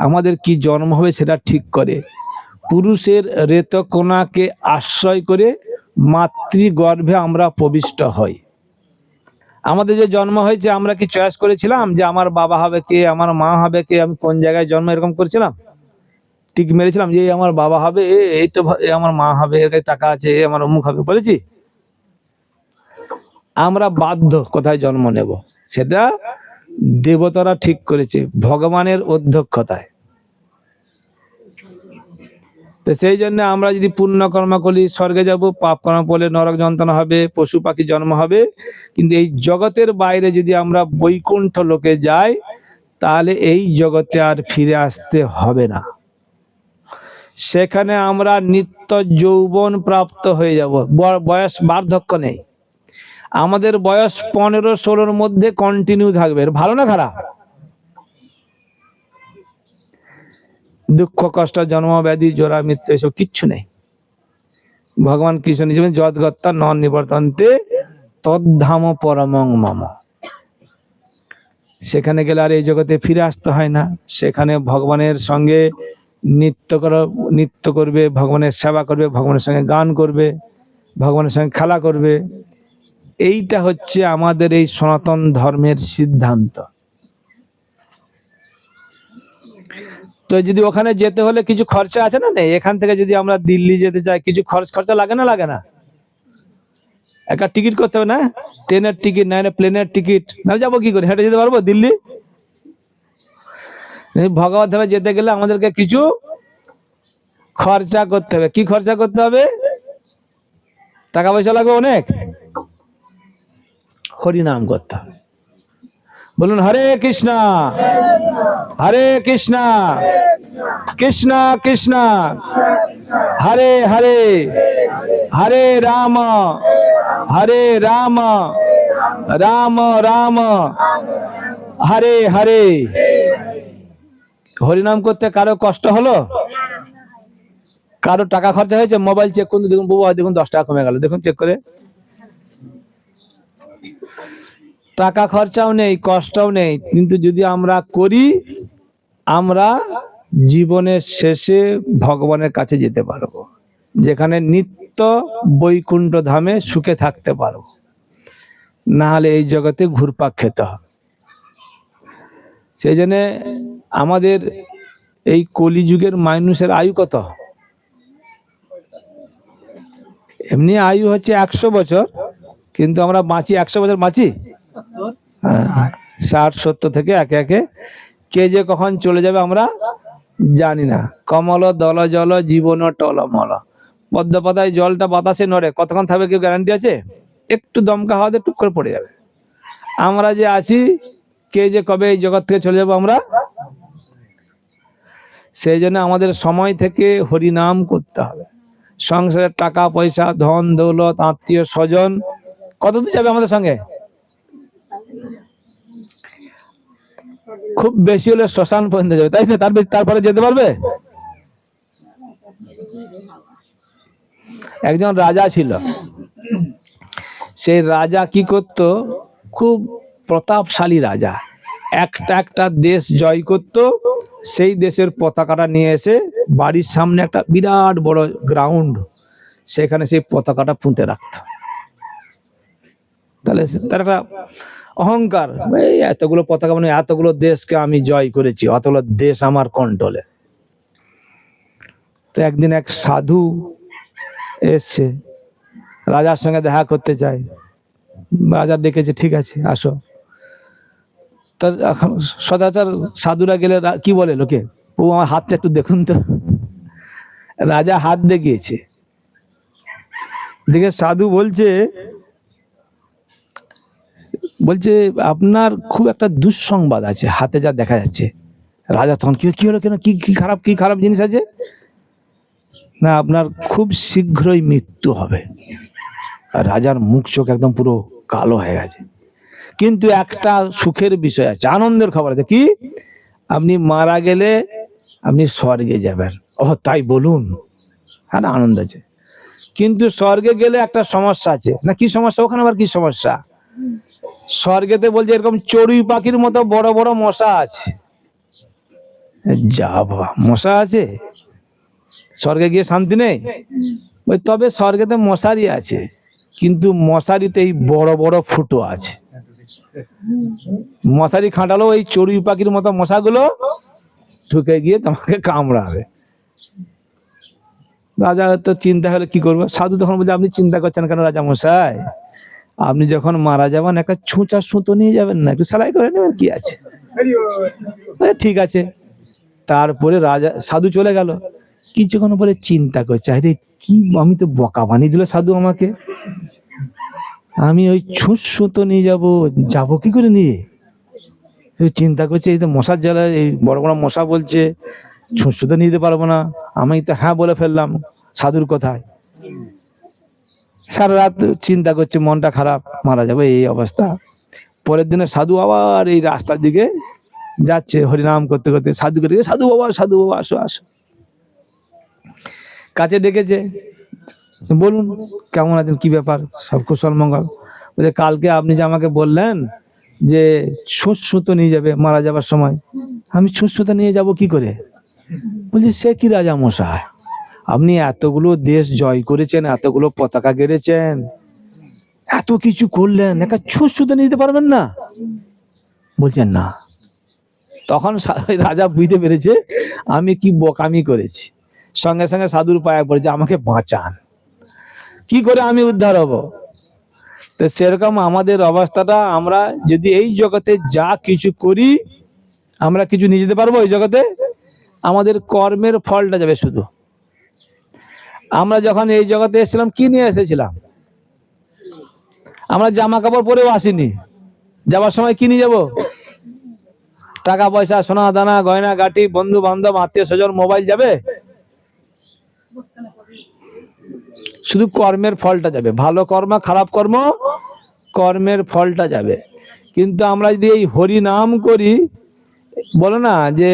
আমাদের কি জন্ম হবে সেটা ঠিক করে। পুরুষের রেতকণাকে আশ্রয় করে মাতৃগর্ভে আমরা প্রবিষ্ট হই। আমাদের যে জন্ম হয়েছে আমরা কি চয়েস করেছিলাম যে আমার বাবা হবে কে, আমার মা হবে কে, আমি কোন জায়গায় জন্ম, এরকম করেছিলাম? ঠিক মেরেছিলাম যে আমার বাবা হবে, এই তো আমার মা হবে, এর কাছে টাকা আছে, আমার অমুক হবে, বলেছি? আমরা বাধ্য কোথায় জন্ম নেব, সেটা দেবতারা ঠিক করেছে ভগবানের অধ্যক্ষতায়। তো সেই জন্য আমরা যদি পুণ্য কর্ম করি স্বর্গে যাব, পাপ কর্ম করলে নরক যন্ত্রণা হবে, পশু পাখি জন্ম হবে। কিন্তু এই জগতের বাইরে যদি আমরা বৈকুণ্ঠ লোকে যাই, তাহলে এই জগতে আর ফিরে আসতে হবে না। সেখানে আমরা নিত্য যৌবন প্রাপ্ত হয়ে যাব, বয়স বার্ধক্য নেই। আমাদের বয়স 15-16 মধ্যে কন্টিনিউ থাকবে। ভালো না খারাপ? দুঃখ কষ্ট জন্ম ব্যাধি জোড়া মৃত্যু এসব কিচ্ছু নেই। ভগবান কৃষ্ণ নিজে যদ্গত্তা ন নিবর্তন্তে তদ্ধাম পরমং মম। সেখানে গেলে আর এই জগতে ফিরে আসতে হয় না। সেখানে ভগবানের সঙ্গে নৃত্য করবে, ভগবানের সেবা করবে, ভগবানের সঙ্গে গান করবে, ভগবানের সঙ্গে খেলা করবে। এইটা হচ্ছে আমাদের এই সনাতন ধর্মের সিদ্ধান্ত। তো যদি ওখানে যেতে হলে কিছু খরচা আছে না? নেই? এখান থেকে যদি আমরা দিল্লি যেতে চাই কিছু খরচা লাগে না? লাগে না? একটা টিকিট করতে হবে না? ট্রেনের টিকিট, না প্লেনের টিকিট, না যাবো কি করে? হেঁটে যেতে পারবো দিল্লি? ভগবত ধামে যেতে গেলে আমাদেরকে কিছু খরচা করতে হবে। কি খরচা করতে হবে? টাকা পয়সা লাগবে অনেক। হরি নাম করতে হবে। বলুন হরে কৃষ্ণ হরে কৃষ্ণ কৃষ্ণ কৃষ্ণ হরে হরে হরে রাম রাম রাম হরে হরে। হরিনাম করতে কারো কষ্ট হলো? কারো টাকা খরচা হয়েছে? মোবাইল চেক করুন, দেখুন বাবা, দেখুন 10 টাকা কমে গেল, দেখুন চেক করে। টাকা খরচাও নেই, কষ্টও নেই। কিন্তু যদি আমরা করি, আমরা জীবনের শেষে ভগবানের কাছে যেতে পারবো, যেখানে নিত্য বৈকুণ্ঠ ধামে সুখে থাকতে পারবো। না হলে এই জগতে ঘুরপাক খেতে হবে। সেই জন্য আমাদের এই কলিযুগের মানুষের আয়ু কত? এমনি আয়ু হচ্ছে 100 বছর, কিন্তু আমরা বাঁচি 100 বছর বাঁচি? 60-70 থেকে একে একে কে যে কখন চলে যাবে আমরা জানি না। কমল দল জল জীবন টলমল। পদ্ম পাতায় জলটা বাতাসে নড়ে, কতক্ষণ থাকবে কেউ গ্যারান্টি আছে? একটু দমকা হাওয়াতে টুক করে পড়ে যাবে। আমরা যে আছি, কে যে কবে এই জগৎ থেকে চলে যাবো আমরা। সেই জন্য আমাদের সময় থেকে হরিনাম করতে হবে। সংসারের টাকা পয়সা ধন দৌলত আত্মীয় স্বজন কতদূর যাবে আমাদের সঙ্গে? খুব বেশি হলে শ্মশান পর্যন্ত যাবে, তাই না? তারপরে যেতে পারবে? একজন রাজা ছিল। সেই রাজা কি করত? খুব প্রতাপশালী রাজা। একটা দেশ জয় করত, সেই দেশের পতাকাটা নিয়ে এসে বাড়ির সামনে একটা বিরাট বড় গ্রাউন্ড, সেখানে সেই পতাকাটা পুঁতে রাখত। তাহলে তার একটা অহংকার, এই এতগুলো পতাকা, মানে এতগুলো দেশকে আমি জয় করেছি, অতগুলো দেশ আমার কন্ট্রোলে। তো একদিন এক সাধু এসছে, রাজার সঙ্গে দেখা করতে চাই। রাজা ডেকেছে, ঠিক আছে আসো। তো সদাচার সাধুরা গেলে কি বলে লোকে, ও আমার হাতটা একটু দেখুন তো। রাজা হাত দেখিয়েছে, দেখে সাধু বলছে আপনার খুব একটা দুঃসংবাদ আছে, হাতে যা দেখা যাচ্ছে। রাজা তখন কি হলো, কেন, কি খারাপ জিনিস আছে? না, আপনার খুব শীঘ্রই মৃত্যু হবে। আর রাজার মুখ চোখ একদম পুরো কালো হয়ে গেছে। কিন্তু একটা সুখের বিষয় আছে, আনন্দের খবর আছে। কি? আপনি মারা গেলে আপনি স্বর্গে যাবেন। ও তাই বলুন? হ্যাঁ, আনন্দ আছে। কিন্তু স্বর্গে গেলে একটা সমস্যা আছে। না, কি সমস্যা? ওখানে আবার কি সমস্যা? স্বর্গেতে বলছে এরকম চড়ুই পাখির মতো বড় বড় মশা আছে। যা বাবা, মশা আছে, স্বর্গে গিয়ে শান্তি নেই? ওই তবে স্বর্গেতে মশারি আছে, কিন্তু মশারিতে এই বড় বড় ফুটো আছে। মশারি খাটালো ওই চড়ুই পাখির মতো মশাগুলো ঢুকে গিয়ে তোমাকে কামড়াবে। রাজা তো চিন্তা হলে কি করবো, সাধু তখন বলছে আপনি চিন্তা করছেন কেন রাজা মশাই, আপনি যখন মারা যাবেন একটা ছুঁচা সুতো নিয়ে যাবেন না, একটু সেলাই করে নেবেন, কি আছে। ঠিক আছে। তারপরে রাজা সাধু চলে গেল। কিছুক্ষণ পরে চিন্তা করছে, আরে কি, আমি তো বোকা বানিয়ে দিল সাধু আমাকে, আমি ওই ছুঁচ সুতো নিয়ে যাবো কি করে নিয়ে। চিন্তা করছে এই তো মশার জ্বালায়, এই বড় বড় মশা বলছে ছুঁচ সুতো নিয়ে যেতে পারবো না, আমি তো হ্যাঁ বলে ফেললাম সাধুর কথায়। সারা রাত চিন্তা করছে, মনটা খারাপ, মারা যাবে এই অবস্থা। পরের দিনে সাধু আবার এই রাস্তার দিকে যাচ্ছে হরিনাম করতে করতে, সাধুকে ডেকে, সাধু বাবা আসো আসো। কাছে ডেকেছে, বলুন কেমন আছেন, কি ব্যাপার, সব কুশল মঙ্গল? বলছে কালকে আপনি যে আমাকে বললেন যে ছুঁচ সুতো নিয়ে যাবে মারা যাবার সময়, আমি ছুঁচ সুতো নিয়ে যাব কি করে? বলছি সে কি রাজা মশাই, আপনি এতগুলো দেশ জয় করেছেন, এতগুলো পতাকা গেড়েছেন, এত কিছু করলেন, একটা ছুঁচ সুতো নিতে পারবেন না? বলছেন না। তখন রাজা বুঝতে পেরেছে আমি কি বোকামি করেছি, সঙ্গে সঙ্গে সাধুর পায়ে পড়েছে, আমাকে বাঁচান, কি করে আমি উদ্ধার হব। তো সেরকম আমাদের অবস্থাটা, আমরা যদি এই জগতে যা কিছু করি, আমরা কিছু নিয়ে যেতে পারবো এই জগতে? আমাদের কর্মের ফলটা যাবে শুধু। আমরা যখন এই জগতে এসেছিলাম কি নিয়ে এসেছিলাম? আমরা জামা কাপড় পরেও আসিনি, যাবার সময় কি নিয়ে যাবো? টাকা পয়সা, সোনা দানা, গয়না গাটি, বন্ধু বান্ধব, আত্মীয় স্বজন, মোবাইল যাবে? শুধু কর্মের ফলটা যাবে, ভালো কর্ম খারাপ কর্ম, কর্মের ফলটা যাবে। কিন্তু আমরা যদি এই হরি নাম করি, বলো না যে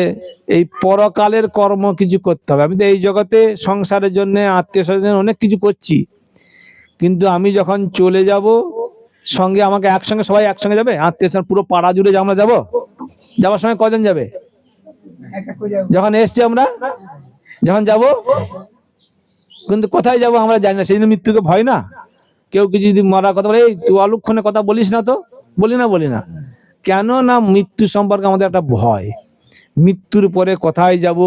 এই পরকালের কর্ম কিছু করতে হবে। আমি তো এই জগতে সংসারের জন্য, আত্মীয় স্বজন অনেক কিছু করছি, কিন্তু আমি যখন চলে যাব, সঙ্গে আমাকে একসঙ্গে সবাই একসঙ্গে যাবে, আত্মীয় স্বজন পুরো পাড়া জুড়ে আমরা যাবো, যাওয়ার সময় কজন যাবে? যখন এসছি আমরা, যখন যাব, কিন্তু কোথায় যাব আমরা জানি না, সেই জন্য মৃত্যুকে ভয় না। কেউ কিছু যদি মরার কথা বলে, এই তুই অলক্ষণে কথা বলিস না, তো বলি না। কেন না, মৃত্যু সম্পর্কে আমাদের একটা ভয়, মৃত্যুর পরে কোথায় যাব,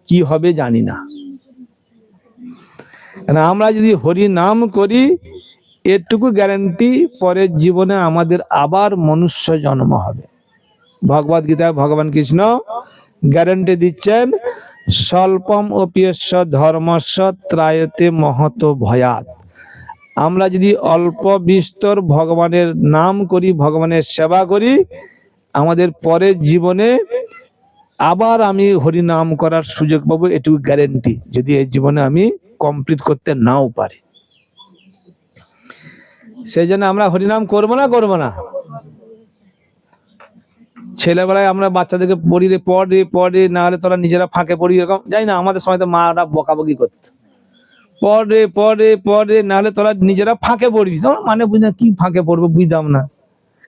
কি হবে জানি না। আমরা যদি হরি নাম করি, এটুকু গ্যারান্টি পরের জীবনে আমাদের আবার মনুষ্য জন্ম হবে। ভগবদ গীতায় ভগবান কৃষ্ণ গ্যারান্টি দিচ্ছেন, স্বল্পম অপিয়স্য ধর্মস্য ত্রায়তে মহত ভয়াত। আমরা যদি অল্প বিস্তর ভগবানের নাম করি, ভগবানের সেবা করি, আমাদের পরের জীবনে আবার আমি হরি নাম করার সুযোগ পাবো, এটুকু গ্যারান্টি, যদি এই জীবনে আমি কমপ্লিট করতে নাও পারি। সেই জন্য আমরা হরিনাম করবো না? ছেলেবেলায় আমরা বাচ্চাদেরকে পড়ে না হলে তোরা নিজেরা ফাঁকে পড়ি, এরকম যাই না, আমাদের সময় তো মারা বকাবকি করতো, পড়ে না হলে তোরা নিজেরা ফাঁকে পড়বি। মানে বুঝ না কি ফাঁকে পড়বো, বুঝতাম না।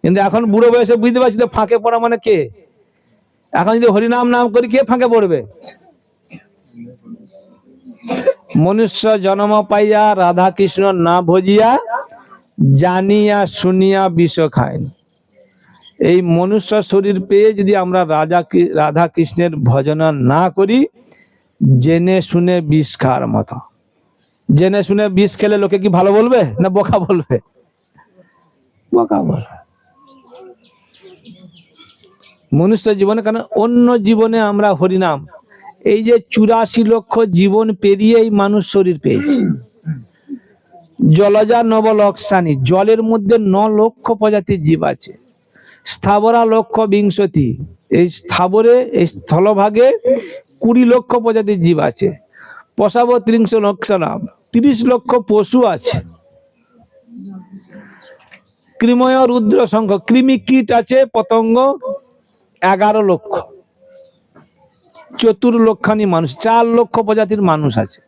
কিন্তু এখন বুড়ো বয়সে বুঝতে পারছি তো ফাঁকে পড়া মানে কে। এখন যদি হরিনাম নাম করি, কে ফাঁকে পড়বে? মনুষ্য জন্ম পাইয়া রাধা কৃষ্ণ না ভজিয়া, জানিয়া শুনিয়া বিষ খায়। এই মনুষ্য শরীর পেয়ে যদি আমরা রাধা কৃষ্ণের ভজনা না করি, জেনে শুনে বিষ খাওয়ার মতো। জেনে শুনে বিষ খেলে লোকে কি ভালো বলবে না বোকা বলবে? বোকা বলবে। মনুষ্য জীবনে, কেন অন্য জীবনে আমরা হরিনাম, এই যে 84 লক্ষ জীবন পেরিয়ে এই মানুষ শরীর পেয়েছি। জলজা নবলক্ষানি, জলের মধ্যে 9 লক্ষ প্রজাতির জীব আছে। স্থাবরা লক্ষ বিংশতি, এই স্থাবরে, এই স্থলভাগে 20 লক্ষ প্রজাতির জীব আছে। পশাব 30 লক্ষ নাম, 30 লক্ষ পশু আছে। কৃময় রুদ্র সংখ্য, কৃমি কীট আছে, পতঙ্গ 11 লক্ষ। 4 লক্ষানি মানুষ, 4 লক্ষ প্রজাতির মানুষ আছে।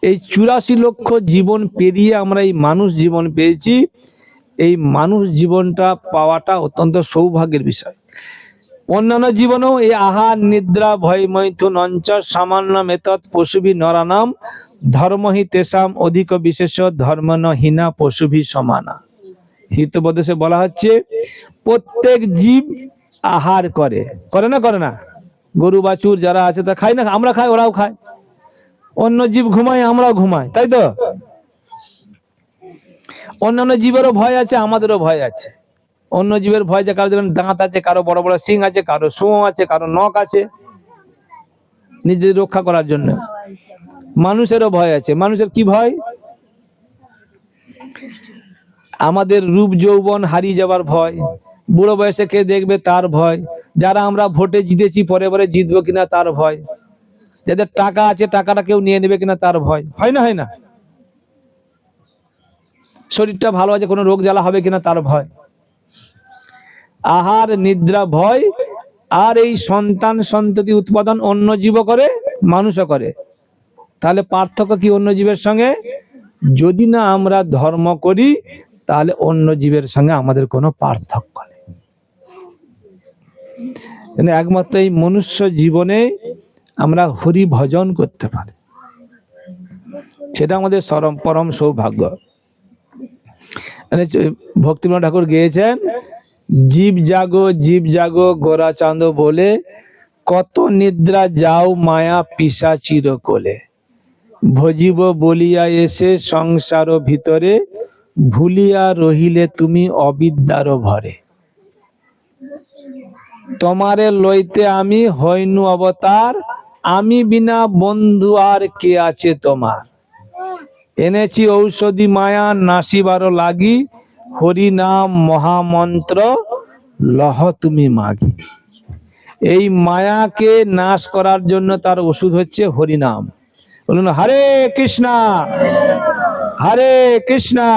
এই 84 লক্ষ জীবন পেরিয়ে আমরা এই মানুষ জীবন পেয়েছি। এই মানুষ জীবনটা পাওয়াটা অত্যন্ত সৌভাগ্যের বিষয়। অন্যান্য জীবনেও এই আহার নিদ্রা ভয় মৈথুন অঞ্চল সামান্য মেতৎ পশুভি নরানাম ধর্মহি তেসাম অধিক বিশেষ ধর্মন হীনা পশুভি সমানা। হিতোপদেশে বলা হচ্ছে প্রত্যেক জীব আহার করে, করে না করে না? গরু বাছুর যারা আছে তা খায় না? আমরা খাই, ওরাও খায়। অন্য জীব ঘুমায়, আমরাও ঘুমাই, তাই তো? অন্যান্য জীবেরও ভয় আছে, আমাদেরও ভয় আছে। অন্য জীবের ভয় যে কারো যেমন দাঁত আছে, কারো বড় বড় শিং আছে, কারো সুঁ আছে, কারো নখ আছে নিজেদের রক্ষা করার জন্য। মানুষেরও ভয় আছে। মানুষের কি ভয়? আমাদের রূপ যৌবন হারিয়ে যাবার ভয়, বুড়ো বয়সে কে দেখবে তার ভয়, যারা আমরা ভোটে জিতেছি পরে পরে জিতবো কিনা তার ভয়, যাদের টাকা আছে টাকাটা কেউ নিয়ে নেবে কিনা তার ভয়। হয় না? হয় না? শরীরটা ভালো আছে, কোনো রোগ জ্বালা হবে কিনা তার ভয়। আহার নিদ্রা ভয়। আর এই সন্তান সন্ততি উৎপাদন অন্য জীব করে, মানুষও করে। তাহলে পার্থক্য কি অন্য জীবের সঙ্গে? যদি না আমরা ধর্ম করি তাহলে অন্য জীবের সঙ্গে আমাদের কোনো পার্থক্য নেই। একমাত্র এই মনুষ্য জীবনে আমরা হরি ভজন করতে পারি, সেটা আমাদের পরম সৌভাগ্য। ভক্তিবিনোদ ঠাকুর গেয়েছেন, জীব জাগো জীব জাগো গোরা চাঁদ বলে, কত নিদ্রা যাও মায়া পিশাচির কোলে, ভজিব বলিয়া এসে সংসার ভিতরে, ভুলিয়া রহিলে তুমি অবিদ্যার ভরে। তোমারে লইতে আমি হইনু অবতার, আমি বিনা বন্ধু আর কে আছে তোমার। এনেছি ঔষধি মায়া নাসিবার লাগি, হরি নাম মহামন্ত্র লহ তুমি মাগি। এই মায়াকে নাশ করার জন্য তার ওষুধ হচ্ছে হরিনাম। বলুন হরে কৃষ্ণা হরে কৃষ্ণা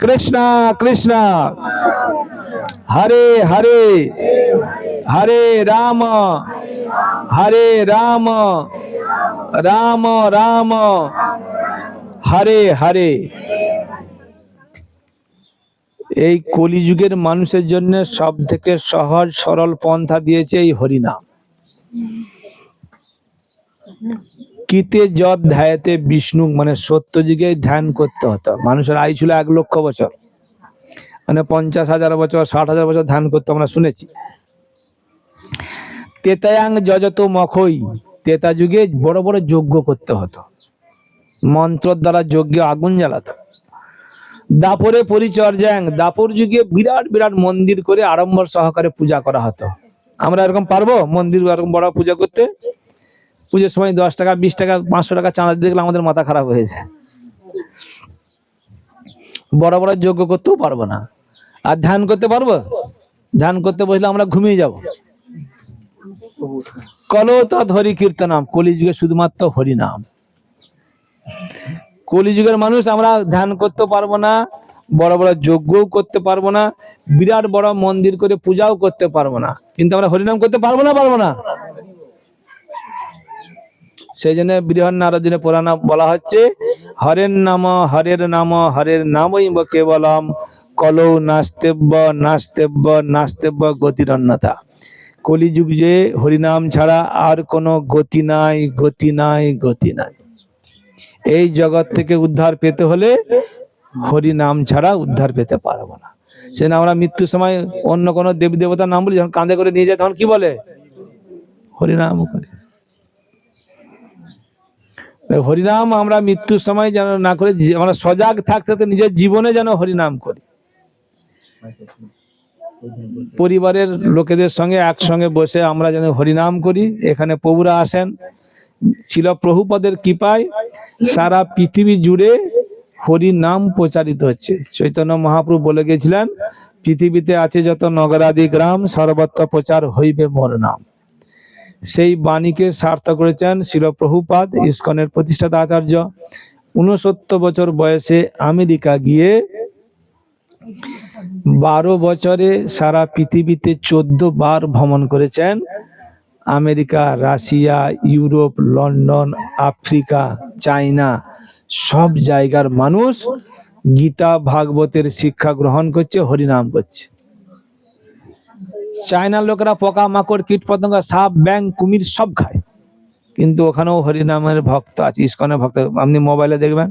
কৃষ্ণা কৃষ্ণা হরে হরে, হরে রাম হরে রাম রাম রাম হরে হরে। এই কলিযুগের মানুষের জন্য সব থেকে সহজ সরল পন্থা দিয়েছে এই হরিনাম। কিতে যত ধ্যায়তে বিষ্ণু, মানে সত্যযুগে ধ্যান করতে হতো। মানুষের আয়ু ছিল 1 লক্ষ বছর, মানে 50,000 বছর 60,000 বছর ধ্যান করতে আমরা শুনেছি। তেতায়াং যজত মখই, তেতা যুগে বড় বড় যজ্ঞ করতে হতো, মন্ত্র দ্বারা যজ্ঞে আগুন জ্বালাতো। দাপরে পরিচর্যাং, দাপর যুগে বিরাট বিরাট মন্দির করে আড়ম্বর সহকারে পূজা করা হতো। আমরা এরকম পারবো মন্দির এরকম বড় পূজা করতে? পুজোর সময় 10 টাকা 20 টাকা 500 টাকা চাঁদা দেখলে আমাদের মাথা খারাপ হয়ে যায়। বড় বড় যজ্ঞ করতেও পারবো না। আর ধ্যান করতে পারবো? ধ্যান করতে বসলে আমরা ঘুমিয়ে যাব। কলো তৎ হরি কীর্তনাম, কলিযুগে শুধুমাত্র হরি নাম। কলিযুগের মানুষ আমরা ধ্যান করতে পারবো না, বড় বড় যজ্ঞও করতে পারবো না, বিরাট বড় মন্দির করে পূজাও করতে পারবো না, কিন্তু আমরা হরিনাম করতে পারবো না? পারবো না? সেই জন্য বৃহন্নারদিনে পুরাণ বলা হচ্ছে, হরের নাম হরের নাম হরের নামই কেবলম, কলৌ নাস্তেব্য নাস্তেব্য নাস্তেব্য গতিরন্যতা। কলিযুগ যে হরিনাম ছাড়া আর কোনো গতি নাই, গতি নাই, গতি নাই। এই জগৎ থেকে উদ্ধার পেতে হলে হরিনাম ছাড়া উদ্ধার পেতে পারবো না। সেজন্য আমরা মৃত্যুর সময় অন্য কোনো দেবী দেবতার নাম বলি, যখন কাঁধে করে নিয়ে যায় তখন কি বলে? হরিনাম করে। হরিনাম আমরা মৃত্যুর সময় যেন না করে, আমরা সজাগ থাকতে থাকতে নিজের জীবনে যেন হরিনাম করি। পরিবারের লোকেদের সঙ্গে একসঙ্গে বসে আমরা যেন হরিনাম করি। এখানে প্রভুরা আসেন, ছিল প্রভুপদের কৃপায় সারা পৃথিবী জুড়ে হরি নাম প্রচারিত হচ্ছে। চৈতন্য মহাপ্রভু বলে গেছিলেন, পৃথিবীতে আছে যত নগরাদি গ্রাম, সর্বত্র প্রচার হইবে মোর নাম। সেই বাণীকে সার্থক করেছেন শিল প্রভুপাদ, ইস্কনের প্রতিষ্ঠাতা আচার্য। 69 বছর বয়সে আমেরিকা গিয়ে 12 বছরে সারা পৃথিবীতে 14 বার ভ্রমণ করেছেন। America, Russia, Europe, London, Africa, China, সব জায়গার মানুষ গীতা ভাগবতের শিক্ষা গ্রহণ করছে, হরিনাম করছে। চায়নার লোকেরা পোকা মাকড় কীট পতঙ্গ সাপ ব্যাং কুমির সব খায়, কিন্তু ওখানেও হরিনামের ভক্ত আছে, ইসকনের ভক্ত। আপনি মোবাইলে দেখবেন,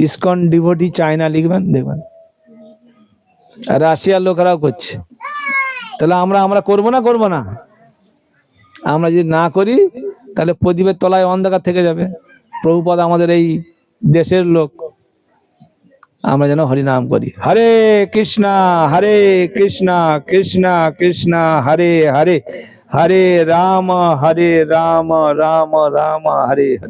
ইসকন ডিভোটি চায়না লিখবেন, দেখবেন। আর রাশিয়ার লোকেরাও করছে। তাহলে আমরা করবো না? আমরা যদি না করি তাহলে প্রদীপের তলায় অন্ধকার থেকে যাবে। প্রভুপাদ আমাদের এই দেশের লোক, আমরা যেন হরিনাম করি। হরে কৃষ্ণা কৃষ্ণ কৃষ্ণ হরে হরে, হরে রাম রাম রাম হরে হরে।